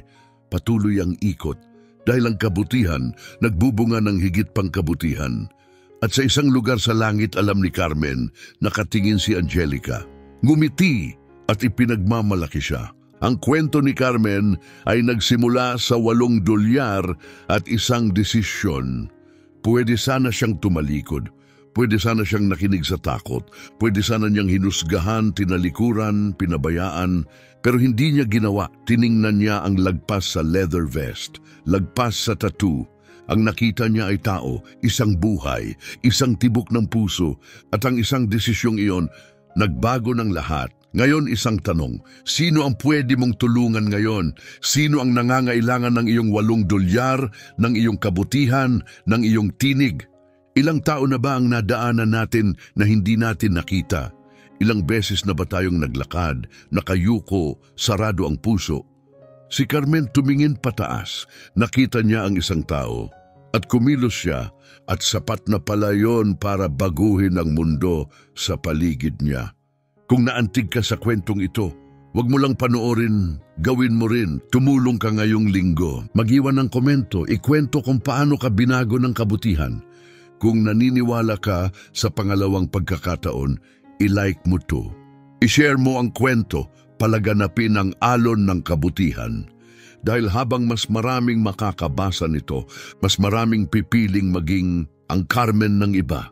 Patuloy ang ikot. dahil ang kabutihan nagbubunga ng higit pang kabutihan. At sa isang lugar sa langit, alam ni Carmen, nakatingin si Angelica. Ngumiti at ipinagmamalaki siya. Ang kwento ni Carmen ay nagsimula sa 8 dolyar at isang desisyon. Pwede sana siyang tumalikod. Pwede sana siyang nakinig sa takot. Pwede sana niyang hinusgahan, tinalikuran, pinabayaan. Pero hindi niya ginawa. Tiningnan niya ang lagpas sa leather vest, lagpas sa tattoo. Ang nakita niya ay tao, isang buhay, isang tibok ng puso, at ang isang desisyong iyon, nagbago ng lahat. Ngayon isang tanong, sino ang pwede mong tulungan ngayon? Sino ang nangangailangan ng iyong 8 dolyar, ng iyong kabutihan, ng iyong tinig? Ilang tao na ba ang nadaanan natin na hindi natin nakita? Ilang beses na ba tayong naglakad, nakayuko, sarado ang puso? Si Carmen tumingin pataas, nakita niya ang isang tao. At kumilos siya at sapat na pala yon para baguhin ang mundo sa paligid niya. Kung naantig ka sa kwentong ito, huwag mo lang panoorin, gawin mo rin. Tumulong ka ngayong linggo. Mag-iwan ng komento, ikwento kung paano ka binago ng kabutihan. Kung naniniwala ka sa pangalawang pagkakataon, i-like mo to. I-share mo ang kwento, palaganapin ang alon ng kabutihan. Dahil habang mas maraming makakabasa nito, mas maraming pipiling maging ang Carmen ng iba.